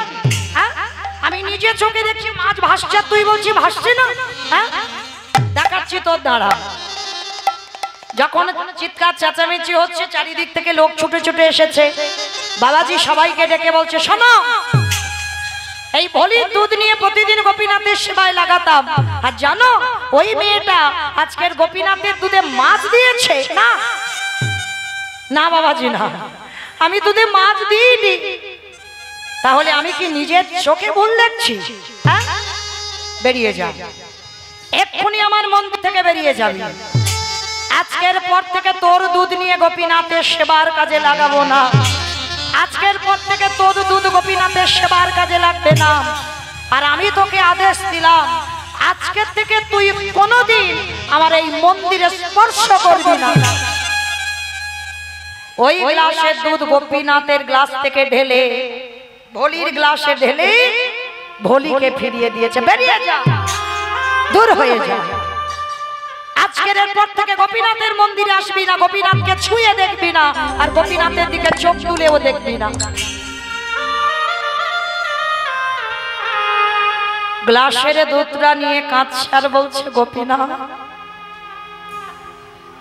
হ্যাঁ, আমি নিজে চোখে দেখছি মাছ ভাসছে, তুই বলছি ভাসছে না। হ্যাঁ, দেখাচ্ছি তোর, দাঁড়া। যখন চিৎকার চেঁচামেচি হচ্ছে, চারিদিক থেকে লোক ছুটে ছুটে এসেছে। বাবাজি সবাইকে ডেকে বলছে, শোনো, এই ভলির দুধ নিয়ে প্রতিদিন গোপীনাথের সেবায় লাগাতাম, আর জানো ওই মেয়েটা আজকের গোপীনাথের দুধে মাছ দিয়েছে। না না বাবাজি, না, আমি দুধে মাছ দিইনি। তাহলে আমি কি নিজের চোখে ভুল দেখছি? হ্যাঁ, বেরিয়ে যা, এক্ষুনি আমার মন্দির থেকে বেরিয়ে যাবি। আজকের পর থেকে তোর দুধ নিয়ে গোপীনাথের সেবার কাজে লাগাবো না। আজকের পর থেকে তোর দুধ গোপীনাথের সেবার কাজে লাগবে না। আর আমি তোকে আদেশ দিলাম, আজকের থেকে তুই কোনোদিন আমার এই মন্দিরে স্পর্শ করবি না। ওই গ্লাসের দুধ গোপীনাথের গ্লাস থেকে ঢেলে ভলির গ্লাসে ঢেলে ভলিকে ফিরিয়ে দিয়েছে। বেরিয়ে যা, দূর হয়ে যা। আজকের পর থেকে গোপীনাথের মন্দিরে আসবি না, গোপীনাথকে ছুঁয়ে দেখবি না, আর গোপীনাথের দিকে চোখ তুলেও দেখবি না। গ্লাসের দুধটা নিয়ে কাঁদছে আর বলছে, গোপীনাথ,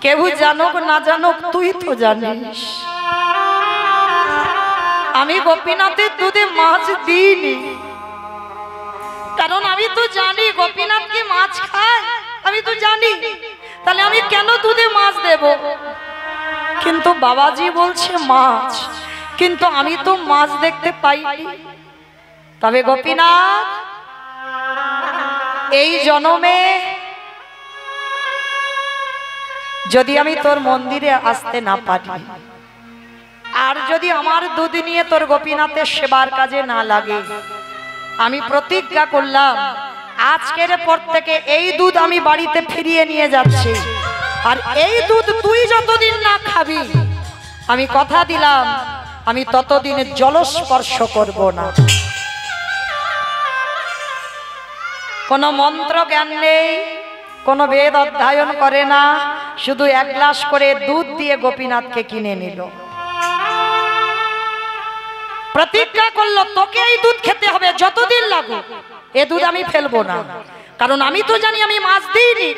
কেউ জানুক না জানুক তুই তো জানিস আমি গোপীনাথের দুধে মাছ দিইনি। কারণ আমি তো জানি গোপীনাথ কি মাছ খায়, আমি তো জানি, তাহলে আমি কেন দুধে মাছ দেব? কিন্তু বাবাজি বলছে মাছ, কিন্তু আমি তো মাছ দেখতে পাইনি। তবে গোপীনাথ, এই জন্মে যদি আমি তোর মন্দিরে আসতে না পারি, আর যদি আমার দুধ নিয়ে তোর গোপীনাথের সেবার কাজে না লাগে, আমি প্রতিজ্ঞা করলাম আজকের পর থেকে এই দুধ আমি বাড়িতে ফিরিয়ে নিয়ে যাচ্ছি। আর এই দুধ তুই যতদিন না খাবি, আমি কথা দিলাম আমি ততদিন জলস্পর্শ করব না। কোনো মন্ত্র জ্ঞান নেই, কোনো বেদ অধ্যয়ন করে না, শুধু এক গ্লাস করে দুধ দিয়ে গোপীনাথকে কিনে নিল। প্রতিজ্ঞা করলো তোকে এই দুধ খেতে হবে যতদিন লাগুক, এ দুধ আমি ফেলবো না। কারণ আমি তো জানি আমি মাছ দিইনি,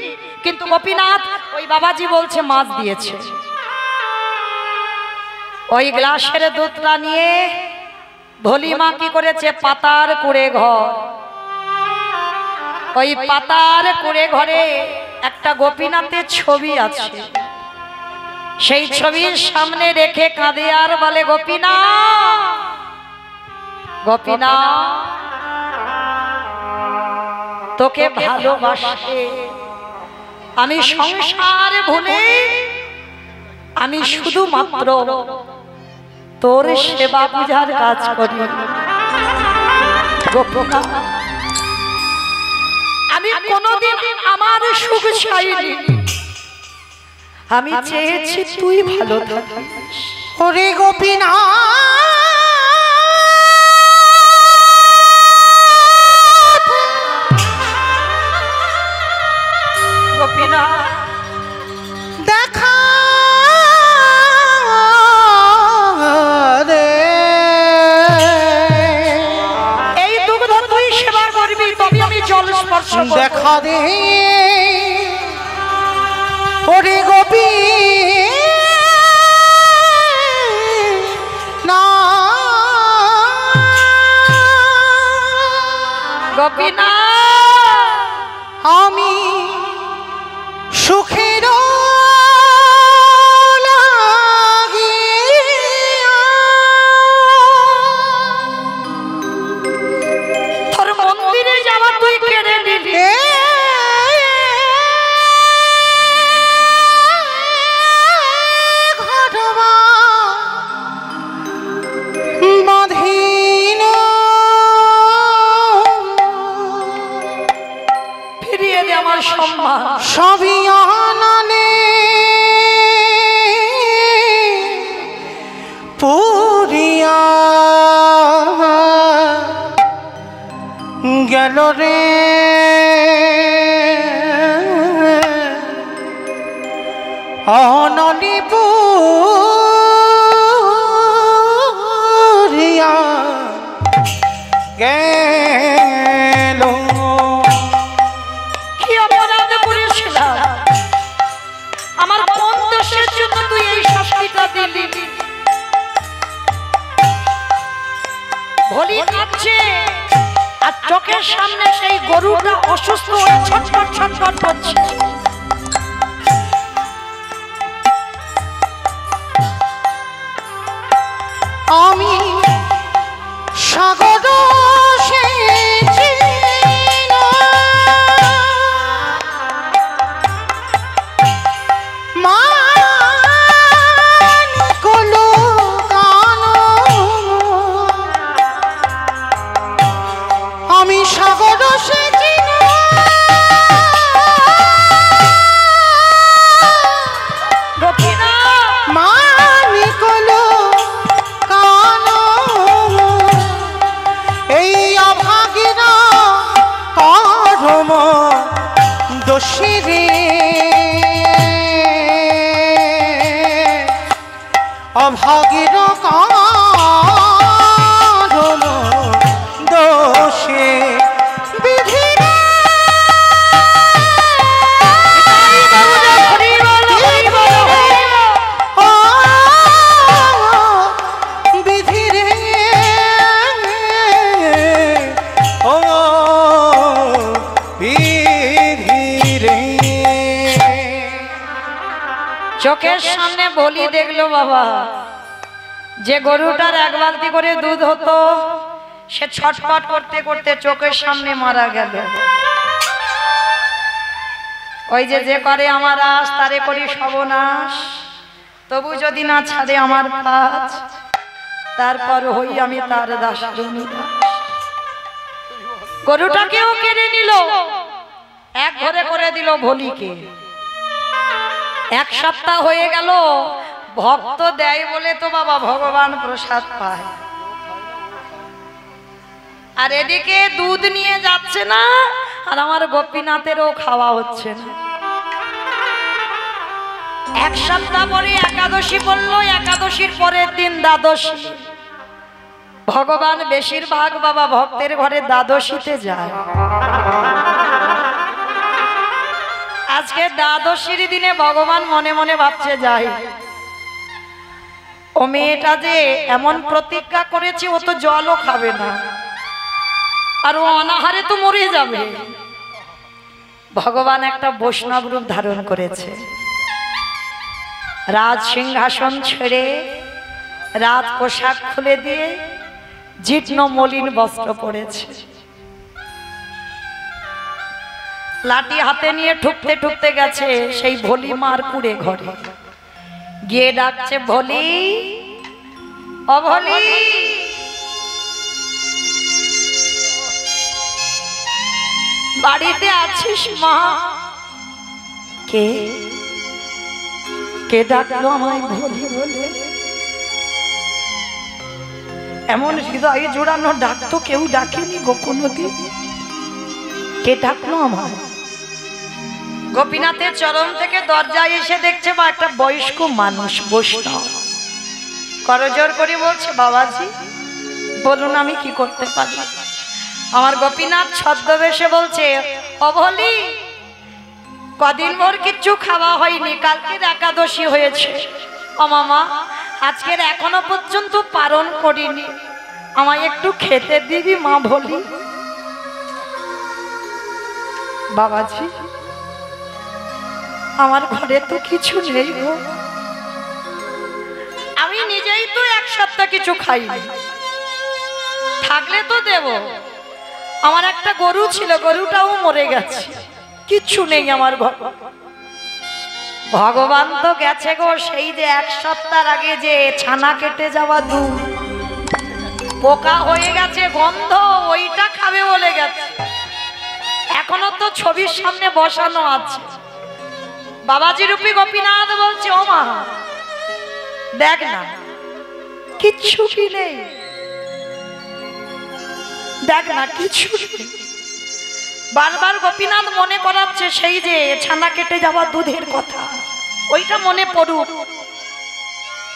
কিন্তু গোপীনাথ ওই বাবাজি বলছে মাছ দিয়েছে। ওই গ্লাসের দুধটা নিয়ে ভলিমা কি করেছে, পাতার কুড়ে ঘর, ওই পাতার কুড়ে ঘরে একটা গোপীনাথের ছবি আছে। সেই ছবির সামনে রেখে কাঁদে আর বলে, গোপীনাথ, গোপীনাথ, তোকে ভালোবাসে আমি সংসার ভুলে আমি শুধুমাত্র তোর সেবা পূজার কাজ করি। গোপীনাথ, আমি কোনোদিন আমার সুখ চাইনি, আমি চেয়েছি তুই ভালো থাকিস। ওরে গোপীনাথ, গোপীনাথ, দেখা রে, এই দুগ্ধ তুই সেবা করবি, তবে আমি জল স্পর্শ করব। দেখা দে ওরে গোপী না, গোপীনাথ, আমি সুখের তোর মন্দিরে যাওয়া তুই কেড়ে নিলি। ফিরিয়ে দে আমার সম্মান। সবই আনানে পুরিয়া গেল রে, অনলি পুরিয়া গেল। কি অপরাধ করেছিলাম? আমার কোন নদী। ভোলি কাঁদছে আর চোখের সামনে সেই গরুটা অসুস্থ হয়ে ছটফট ছটফট করছে। আমি সাগর সেচি না, মান কলো কানো, আমি সাগর সেচি না, গোপীনা মান কলো কানো, এই অভাগীরা পরম দোষী রে, অভাগীর কারণ দোষে বিধি রে, ও বিধি রে, ও বিধি রে। চোখের সামনে বলি দেখলো বাবা, যে গরুটার এক বালতি করে দুধ হতো সে ছটফট করতে করতে চোখের সামনে মারা গেল। ওই যে করে আমার আশ তারে করি সর্বনাশ, তবু যদি না ছাড়ে আমার কাজ, তারপর হই আমি তার দাস। গরুটাকেও কেড়ে নিল, এক ঘরে করে দিল ভোলিকে। এক সপ্তাহ হয়ে গেল, ভক্ত দেয় বলে তো বাবা ভগবান প্রসাদ পায়, আর এদিকে দুধ নিয়ে যাচ্ছে না, আর আমার গোপীনাথেরও খাওয়া হচ্ছে না। এক সপ্তাহ পরে একাদশী পড়লো, একাদশীর পরের দিন দ্বাদশী। ভগবান বেশিরভাগ বাবা ভক্তের ঘরে দ্বাদশীতে যায়। আজকে দ্বাদশীর দিনে ভগবান মনে মনে ভাবছে যাই, ও মেয়েটা যে এমন প্রতিজ্ঞা করেছে ও তো জলও খাবে না, আর ও অনাহারে তো মরে যাবে। ভগবান একটা বৈষ্ণব রূপ ধারণ করেছে, রাজ সিংহাসন ছেড়ে রাজ পোশাক খুলে দিয়ে জীর্ণ মলিন বস্ত্র পরেছে, লাঠি হাতে নিয়ে ঠুকতে ঠুকতে গেছে সেই ভোলি মার কুড়ে ঘরে, গিয়ে ডাকছে ভোলি, ও ভোলি, বাড়িতে আছিস মা? কে কে ডাকলো আমায় ভোলি বলে? এমন হৃদয় জোড়ানো ডাক তো কেউ ডাকেনি গো কোনোদিন। কে ডাকলো আমায়? গোপীনাথের চরণ থেকে দরজায় এসে দেখছে বা একটা বয়স্ক মানুষ বৈষ্ণব করজোর করে বলছে, বাবাজি বলুন আমি কি করতে পারি? আমার গোপীনাথ ছদ্মবেশে বলছে, ও ভোলি, কদিন ভর কিচ্ছু খাওয়া হয়নি, কালকের একাদশী হয়েছে, ও মামা আজকের এখনো পর্যন্ত পালন করিনি, আমায় একটু খেতে দিবি মা ভোলি? বাবাজি আমার ঘরে তো কিছু নেই গো, আমি নিজেই তো এক সপ্তাহ কিছু খাইনি, থাকলে তো দেব। আমার একটা গরু ছিল, গরুটাও মরে গেছে, কিচ্ছু নেই আমার ঘর। ভগবান তো গেছে গো, সেই যে এক সপ্তাহ আগে যে ছানা কেটে যাওয়া দুধ পোকা হয়ে গেছে, গন্ধ, ওইটা খাবে বলে গেছে। এখনো তো ছবির সামনে বসানো আছে। বাবাজি রূপী গোপীনাথ বলছে, ও মা দেখ না কিচ্ছু কি নেই, দেখ না কিছু নেই। বারবার গোপীনাথ মনে করাচ্ছে সেই যে ছানা কেটে যাওয়া দুধের কথা, ওইটা মনে পড়ুক।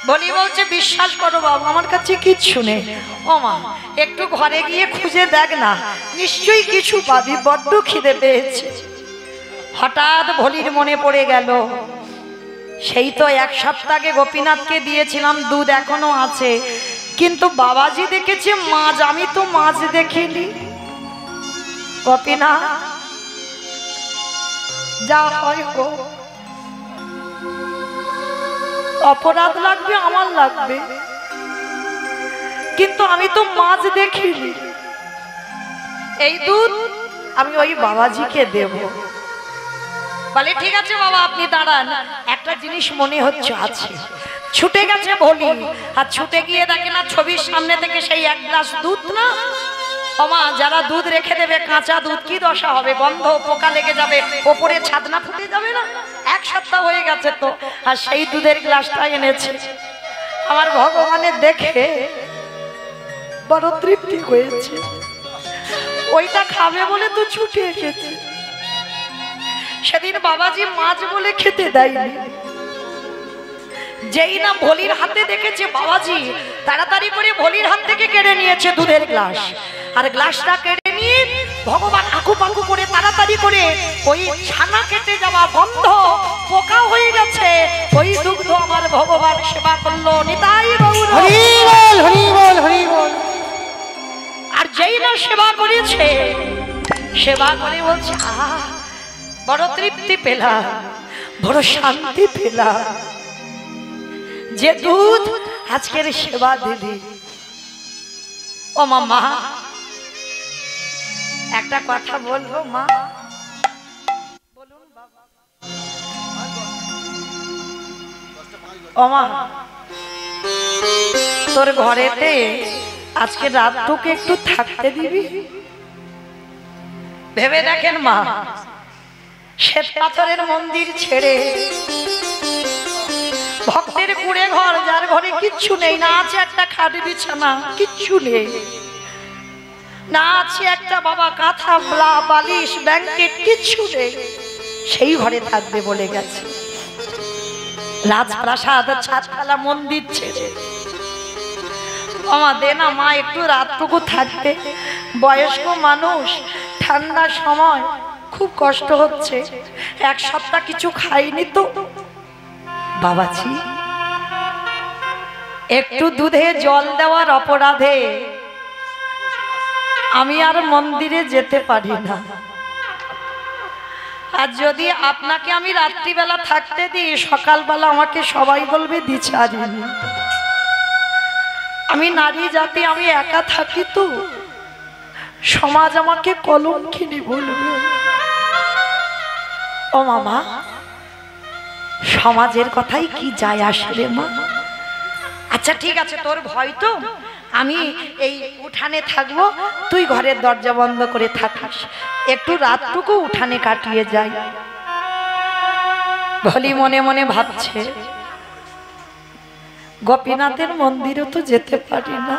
বলি বলছে, বিশ্বাস করো বাবা আমার কাছে কিচ্ছু নেই। ও মা একটু ঘরে গিয়ে খুঁজে দেখ না, নিশ্চয়ই কিছু পাবি, বড্ড খিদে পেয়েছে। হঠাৎ ভলির মনে পড়ে গেল সেই তো এক সপ্তাহ আগে গোপীনাথকে দিয়েছিলাম, দুধ এখনো আছে, কিন্তু বাবাজি দেখেছে মাছ, আমি তো মাছ দেখিনি। গোপীনাথ যা হয় হোক, অপরাধ লাগবে আমার লাগবে, কিন্তু আমি তো মাছ দেখিনি। এই দুধ আমি ওই বাবাজিকে দেব। বলে ঠিক আছে বাবা, আপনি দাঁড়ান, একটা জিনিস মনে হচ্ছে আছে। ছুটে গেছে বলি, আর ছুটে গিয়ে দেখে না ছবির সামনে থেকে সেই এক গ্লাস দুধ না, ওমা যারা দুধ রেখে দেবে কাঁচা দুধ কি দশা হবে, গন্ধ পোকা লেগে যাবে, ওপরে ছাদনা ফুটে যাবে না। এক সপ্তাহ হয়ে গেছে তো, আর সেই দুধের গ্লাসটা এনেছে। আমার ভগবানের দেখে বড় তৃপ্তি হয়েছে, ওইটা খাবে বলে তো ছুটে এসেছে। সেদিন বাবাজি মাছ বলে খেতে দেয়নি, যেই না ভলির হাতে দেখেছে বাবাজি, তাড়াতাড়ি করে ভলির হাত থেকে কেড়ে নিয়েছে দুধের গ্লাস। আর গ্লাসটা কেড়ে নিয়ে ভগবান আকুপাকু করে তাড়াতাড়ি করে ওই ছানা কেটে যাওয়া গন্ধ পোকা হয়ে গেছে, ওই দুগ্ধ আমার ভগবান সেবা করলো। নিতাই গৌর হরি বল, হরি বল, হরি বল। আর যেই না সেবা করেছে, সেবা করে বলছে আহা বড় তৃপ্তি পেলাম, বড় শান্তি পেলাম, যে দুধ আজকের সেবা দিলি। ও মা, একটা কথা বলবো মা? বলুন বাবা। ও মা, তোর ঘরেতে আজকে রাতটুকু একটু থাকতে দিবি? ভেবে দেখেন মা, শ্বেত পাথরের মন্দির ছেড়ে ভক্তের কুড়ে ঘর, যার ঘরে কিচ্ছু নেই, না আছে একটা খাট বিছানা, কিচ্ছু নেই, না আছে একটা বাবা কাঁথা বালিশ ব্ল্যাঙ্কেট, কিচ্ছু নেই, সেই ঘরে থাকবে বলে গেছে। রাজপ্রাসাদ ছাদখালা মন্দির ছেড়ে আমা দে না মা একটু রাতটুকু থাকতে। বয়স্ক মানুষ, ঠান্ডার সময় খুব কষ্ট হচ্ছে, এক সপ্তাহ কিছু খাইনি তো। বাবাজি একটু দুধে জল দেওয়ার অপরাধে আমি আর মন্দিরে যেতে পারি না। আর যদি আপনাকে আমি রাত্রিবেলা থাকতে দিই, সকালবেলা আমাকে সবাই বলবে দ্বিচারিণী। আমি নারী জাতি, আমি একা থাকি তো, সমাজ আমাকে কলঙ্কিনী বলবে। ও মামা, সমাজের কথাই কি যায় আসে রে মা? আচ্ছা ঠিক আছে, তোর ভয় তো, আমি এই উঠানে থাকবো, তুই ঘরের দরজা বন্ধ করে থাকিস, একটু রাতটুকু উঠানে কাটিয়ে যাই। ভলি মনে মনে ভাবছে গোপীনাথের মন্দিরও তো যেতে পারি না,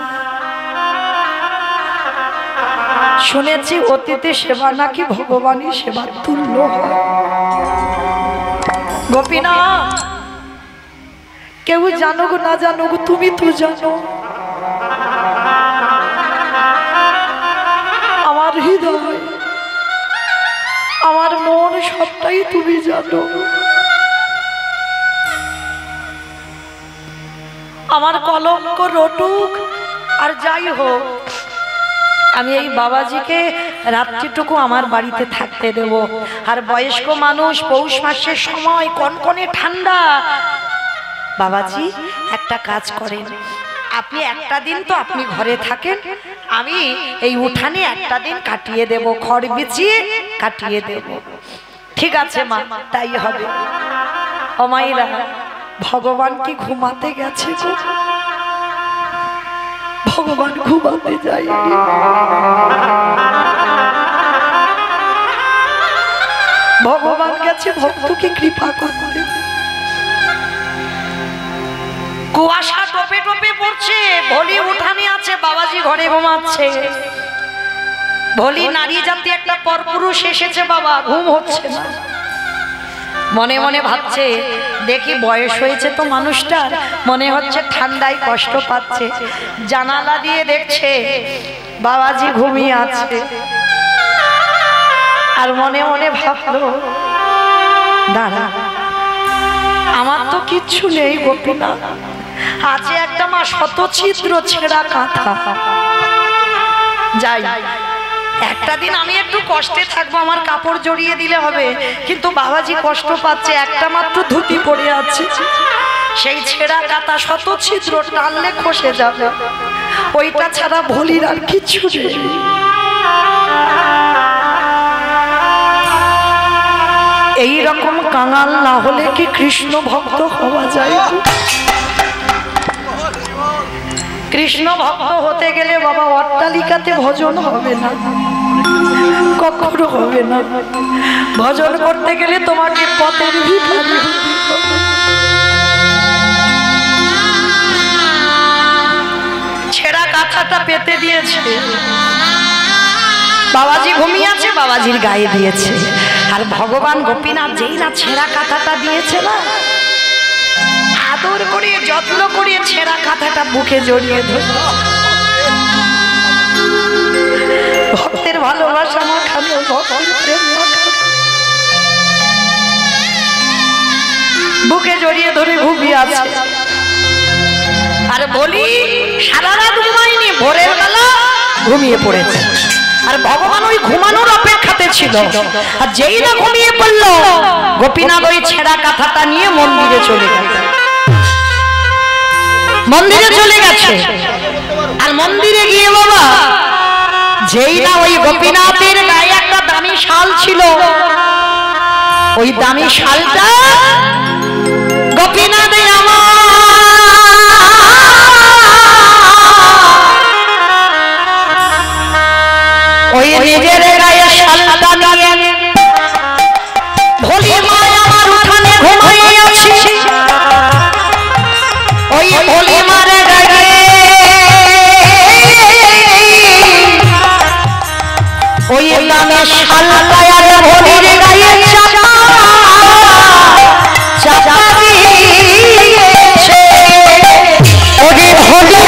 শুনেছি অতীতে সেবা নাকি ভগবানই সেবার তুল্য হয়। গোপীনাথ, কেউ জানুক না জানুক, তুমি তো জানো, আমার হৃদয়, আমার মন সবটাই তুমি জানো। আমার কলঙ্ক রটুক আর যাই হোক, আমি এই বাবাজিকে রাত্রিটুকু আমার বাড়িতে থাকতে দেব। আর বয়স্ক মানুষ, পৌষ মাসের সময় কনকনে ঠান্ডা, বাবাজি একটা কাজ করেন, আপনি একটা দিন তো আপনি ঘরে থাকেন, আমি এই উঠানে একটা দিন কাটিয়ে দেব, খড় বিছিয়ে কাটিয়ে দেব। ঠিক আছে মা, তাই হবে। ও মাইরা, ভগবান কি ঘুমাতে গেছে গো? ভগবান ঘুমাতে যায়, ভগবান গেছে ভক্তকে কৃপা করতে। কুয়াশা টোপে টোপে পড়ছে, ভলি উঠানে আছে, বাবাজি ঘরে ঘুমাচ্ছে। ভলি নারী জাতি একটা পরপুরুষ এসেছে, বাবা ঘুম হচ্ছে না। মনে মনে ভাবছে দেখি বয়স হয়েছে তো মানুষটার, মনে হচ্ছে ঠান্ডায় কষ্ট পাচ্ছে। জানালা দিয়ে দেখছে বাবাজি ঘুমিয়ে আছে, আর মনে মনে ভাবলো দাঁড়া আমার তো কিচ্ছু নেই গোপীনাথ, আছে একটা মা শতছিদ্র ছেঁড়া কাঁথা। যাই একটা দিন আমি একটু কষ্টে থাকবো, আমার কাপড় জড়িয়ে দিলে হবে, কিন্তু বাবাজি কষ্ট পাচ্ছে, একটা মাত্র ধুতি পড়ে আছে, সেই ছেঁড়া কাঁথা শতছিদ্র টানলে খসে যাবে, ওইটা ছাড়া ভুলির আর কিছু নেই। এই রকম কাঙাল না হলে কি কৃষ্ণ ভক্ত হওয়া যায়? কৃষ্ণ ভক্ত হতে গেলে বাবা অট্টালিকাতে ভজন হবে না, কখনো হবে না। ভজন করতে গেলে তোমাকে পথের ভিখারি হতে হবে। ছেঁড়া কাঁথাটা পেতে দিয়েছে, বাবাজি ঘুমিয়ে আছে, বাবাজির গায়ে দিয়েছে, আর ভগবান গোপীনাথ যেই না ছেঁড়া কাঁথাটা দিয়েছে না, আদর করে যত্ন করে ছেঁড়া কাঁথাটা বুকে জড়িয়ে ধরে ভক্তের ভালোবাসা মাখানো, ভক্তের প্রেম মাখানো, বুকে জড়িয়ে ধরে ঘুমিয়ে আছে। আর বলি সারা রাত ঘুমায়নি, ভোরের বেলা ঘুমিয়ে পড়েছে, আর ভগবান ওই ঘুমানোর অপেক্ষাতে ছিল। আর যেই না ঘুমিয়ে পড়ল, গোপীনাথ ওই ছেঁড়া কাঁথাটা নিয়ে মন্দিরে চলে গেছে, মন্দিরে চলে গেছে। আর মন্দিরে গিয়ে বাবা যেই না ওই গোপীনাথের গায়ে একটা দামি শাল ছিল, ওই দামি শালটা গোপীনাথ ওই নিজের গায়ে শালটা নিয়ে ভোলি মা আমার উঠানে ঘুমিয়ে আছি, ওই ভোলি মার গায়ে ওই দামে শালটা আর ভোলির গায়ে চাপা চাপা দিয়েছে, ওরে ভোলি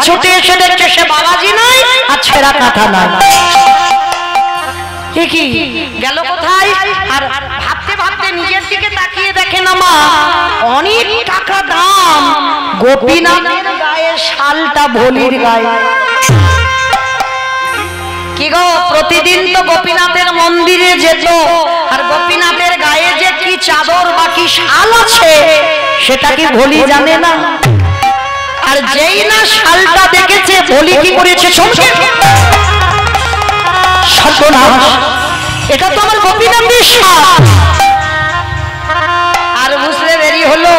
ছুটে এসে দেখছে সে বাবাজি নয় আর ছেঁড়া কাঁথা নয়। কি গেল কোথায়? আর ভাবতে ভাবতে নিজের দিকে তাকিয়ে দেখে না মা, অনেক টাকা দাম গোপীনাথের গায়ে শালটা ভোলির গায়ে। কি গো, প্রতিদিন তো গোপীনাথের মন্দিরে যেত, আর গোপীনাথের গায়ে যে কি চাদর বা কি শাল আছে সেটা কি ভোলি জানে না? আর যেই না শালটা দেখেছে, ভোলি কি করেছে? এটা তো আমার গোপীনাথের শাল। আর বুঝতে দেরি হলো,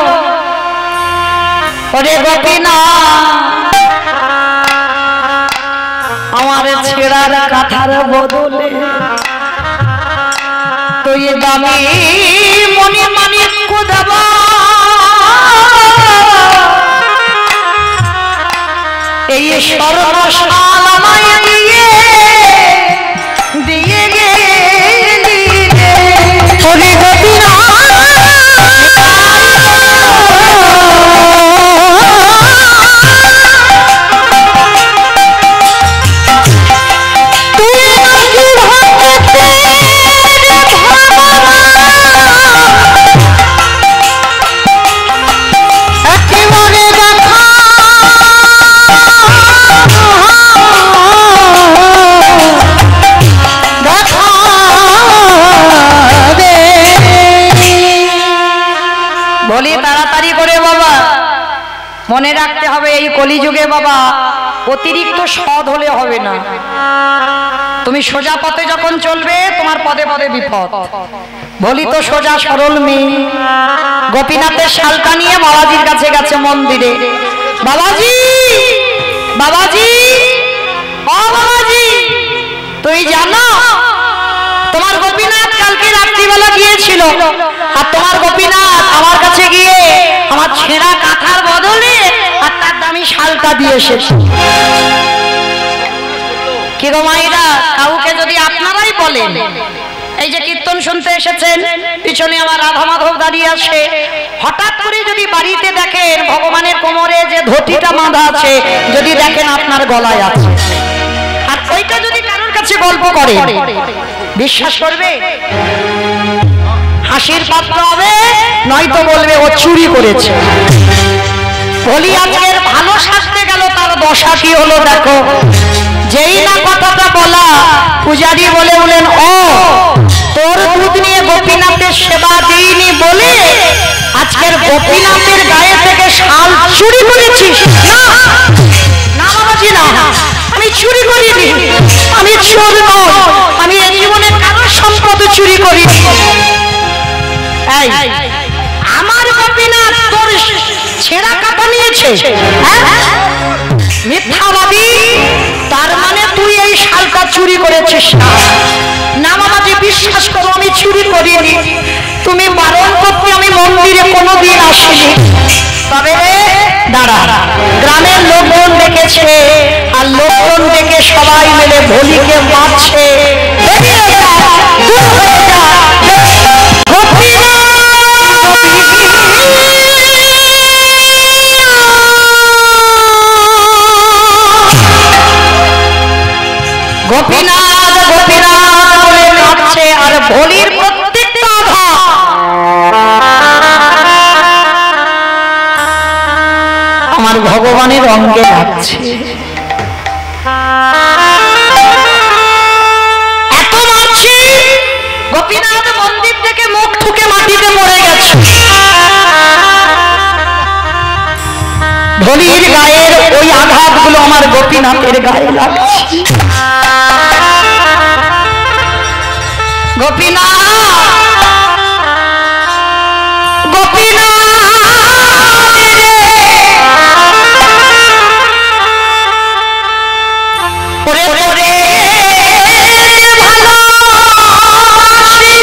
ওরে গোপীনাথ আমার ছেঁড়ার কাঁথার বদলে তুই দামি মনি মানিক্য দেবা, এই স্বর্ণ শাল আমায় দিয়ে দিয়ে গেলি রে, ওরে গোপীনাথ তুই নাকি ভক্তের একেবারে দেখা বলি তাড়াতাড়ি করে বাবা মনে রাখতে হবে, এই কলিযুগে বাবা অতিরিক্ত সৎ হলে হবে না। তুমি সোজা পথে যখন চলবে তোমার পদে পদে বিপদ। বলি তো সোজা সরল মেয়ে গোপীনাথের শালটা নিয়ে বাবাজির কাছে গেছে মন্দিরে। বাবাজি, বাবাজি, ও বাবাজি, তুই জানো তোমার গোপীনাথ কালকে রাত্রিবেলা গিয়েছিল, আর তোমার গোপীনাথ আমার কাছে গিয়ে আমার ছেঁড়া কাঁথার বদলে আর তার দামি শালটা দিয়ে এসেছে। কি গো মায়েরা, কাউকে যদি আপনারাই বলেন, এই যে কীর্তন শুনতে এসেছেন, পিছনে আমার রাধা মাধব দাঁড়িয়ে আছে, হঠাৎ করে যদি বাড়িতে দেখেন ভগবানের কোমরে যে ধুতিটা বাঁধা আছে, যদি দেখেন আপনার গলায় আছে, আর ওইটা যদি কারোর কাছে গল্প করে, বিশ্বাস করবে? হাসির পাত্র হবে, নয়তো বলবে ও চুরি করেছে। বলি আজকের ভালো সাজতে গেল, তার দশা কি হলো দেখো। যেই না কথাটা বলা, পূজারি বলে বলেন, ও তোর দুধ নিয়ে গোপীনাথের সেবা দিইনি বলে আজকের গোপীনাথের গায়ে থেকে শাল চুরি করেছিস? না না বাবাজি, না, আমি চুরি করিনি, আমি চোর নই, আমি এই জীবনে কারোর সম্পদ চুরি করি। আমার গোপীনাথ তোর ছেঁড়া কাপা নিয়েছে? মিথ্যাবাদী, তার মানে তুই এই শালটা চুরি করেছিস? না বাবাজি, বিশ্বাস করো আমি চুরি করিনি, তুমি বারণ করতে আমি মন্দিরে কোনোদিন আসিনি। তবে দাঁড়া, গ্রামের লোকজন দেখেছে, আর লোকজন দেখে সবাই মিলে ভোলিকে মারছে। গোপীনাথ গোপীনাথ বলে কাঁদছে, আর ভোলির প্রত্যেকটা আঘাত আমার ভগবানের অঙ্গে লাগছে। এত মারছে, গোপীনাথ মন্দির থেকে মুখ ঠুকে মাটিতে মরে গেছে। ভোলির গায়ের ওই আঘাতগুলো আমার গোপীনাথের গায়ে লাগছে। গোপীনাথ, গোপীনাথ ওরে ওরে ভালোবাসি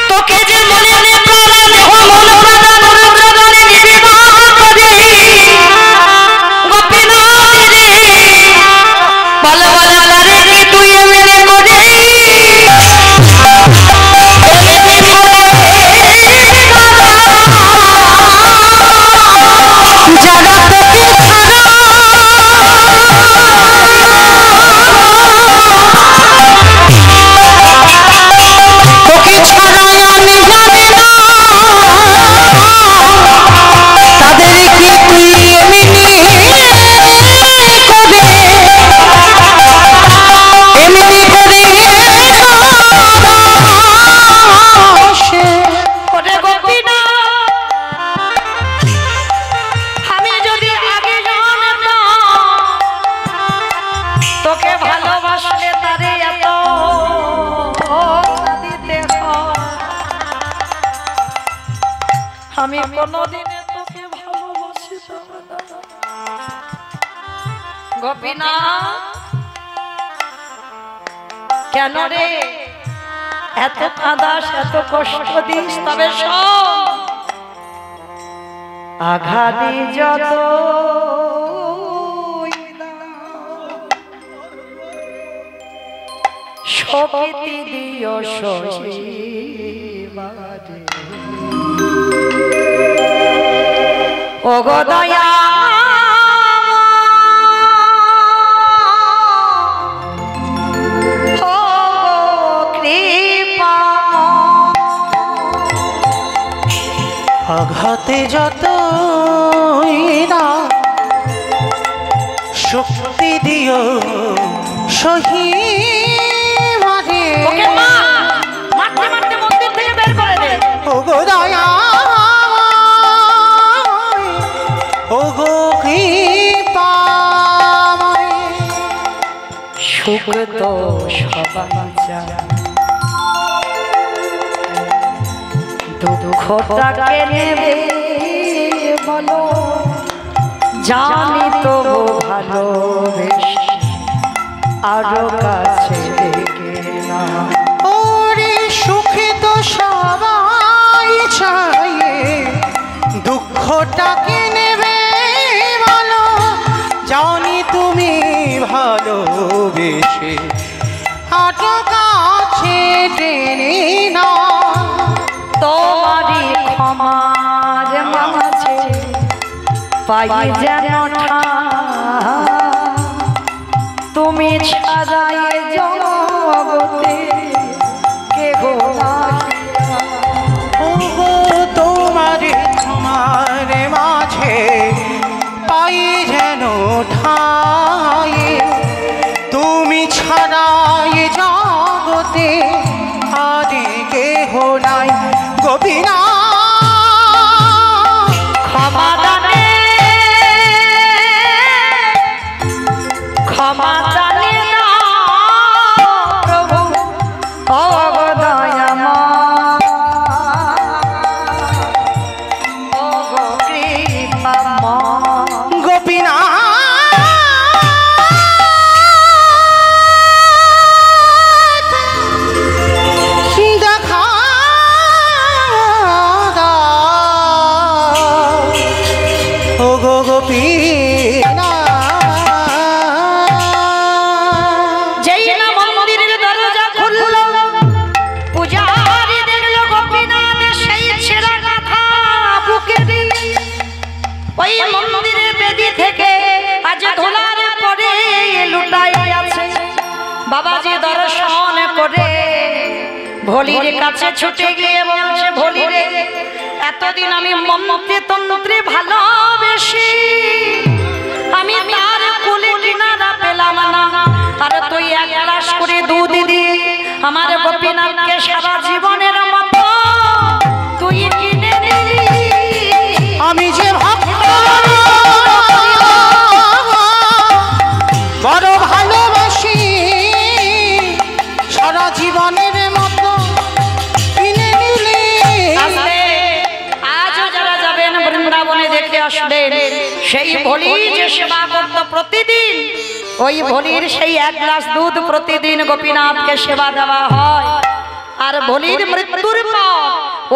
তোকে, যে মনে মনে প্রাণে দেহ মন প্রাণ অনুপ্রাণে নিবেদন করি। গোপীনাথ রে, বলো বলো রে, কি তুই এমনি করে যারা তোকে ছাড়া তোকে ছাড়াই আমি জানি না, তাদের কি তুই এমনি করে এমনি করে ওরে গোপীনাথ, আমি যদি আগে জানতাম তোকে ভালোবাসলে তারে এত দিতে হয়, আমি কোনোদিনে তোকে ভালোবাসিতাম না। গোপীনাথ, কেন রে এত কাঁদাস, এত কষ্ট দিস? তবে সব আঘাতি যত শক্তি দিও সহিবারে, ও গো দয়া আঘাতে যত না শক্তি দিও সহিবারে। ওকে মা মারতে মারতে মন্দির থেকে বের করে দে। ও গো দয়া, ও গো কৃপাময়, সুখ তো সবাই চায়, দুঃখটাকে নেবে বলো, জানি তো ভালোবেসে আরো কাছে ডেকে না। ওরে সুখে তো সবাই চায়, দুঃখটাকে নেবে বলো, জানি তুমি ভালোবেসে আরো কাছে টেনে না। তোমারই ক্ষমার মাঝে পাই যেন ঠাঁই, তুমি ছাড়াই জগতে কেহ নাই। ওগো তোমার তোমার মাঝে পাই যেন ঠাই, তুমি ছাড়াই জগতে আর কেহ নাই। গোপীনা ক্ষমা দানে, ক্ষমা দানে না প্রভু অগদয়াময়, অগ কৃপাময়। গোপীনা দেখা দাও, ওগো গোপীনা। যেই না মন্দিরের দরজা খুলল, পূজারি দেখল গোপীনাথ সেই ছেঁড়া কাঁথা বুকে দিয়ে। ওই মন্দিরের বেদি থেকে আজ ধুলার পরে লুটাই আছে। বাবাজি দর্শন করে ভোলির কাছে ছুটে গিয়ে বলছে, ভোলি রে, এতদিন আমি মন্ত্রে তন্ত্রে ভালোবেসে আমি তার কুলে কিনারা পেলাম না, আর তুই এক গ্লাস করে দুধ দিয়ে আমার গোপীনাথকে সারা জীবনের মতো তুই কিনে নিলি। আমি যে ভক্ত বড় ভালোবাসি, সারা জীবনের মতো কিনে নিলে। আজও যারা যাবেন বৃন্দাবনে দেখে আসবেন, সেই ভোলি যে সেবা করত প্রতিদিন, ওই ভোলির সেই এক গ্লাস দুধ প্রতিদিন গোপীনাথকে সেবা দেওয়া হয়। আর ভোলির মৃত্যুর পর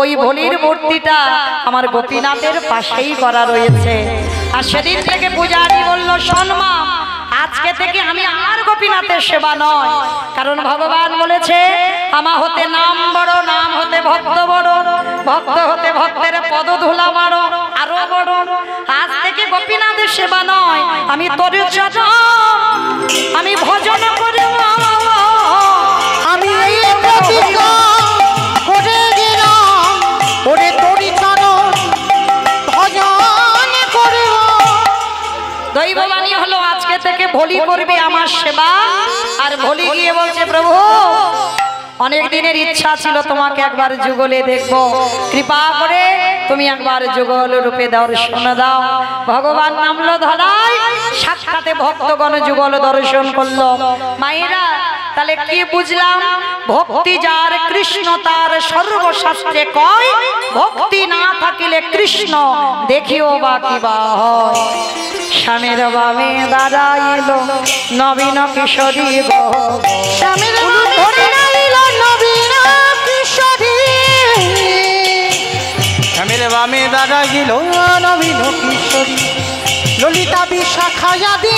ওই ভোলির মূর্তিটা আমার গোপীনাথের পাশেই করা রয়েছে। আর সেদিন থেকে পূজারি বলল, শোন মা, আজকে থেকে আমি আর গোপীনাথের সেবা নয়, কারণ ভগবান বলেছে আমার হতে নাম বড়, নাম হতে ভক্ত বড়, ভক্ত হতে ভক্তের পদধূলা মারো আরো বড়। আজ থেকে গোপীনাথের সেবা নয়, আমি তোর চরণ আমি ভজন করব। আমি এই প্রতিজ্ঞা করে গেলাম, ওরে তোরি চরণ ভজন করব। দৈববাণী হলো আজকে থেকে ভোলি করবে আমার সেবা। আর ভোলি গিয়ে বলছে, প্রভু অনেক দিনের ইচ্ছা ছিল তোমাকে একবার যুগলে দেখবো, কৃপা করে তুমি একবার যুগল রূপে দর্শন দাও। ভগবান নামলো ধরায়, সাক্ষাতে ভক্তগণ যুগল দর্শন করলো। মায়েরা তাহলে কি বুঝলাম? ভক্তি যার কৃষ্ণ তার সর্বশাস্ত্রে কয়, ভক্তি না থাকিলে কৃষ্ণ দেখিও বা কিবা হয়। স্বামীর বামে দাঁড়াইল নবীন কিশোরী গো, স্বামীর বামে দাঁড়াইল নবীন কিশোরী, স্বামীর বামে দাঁড়াইল নবীন কিশোরী, ললিতা বিশাখা আদি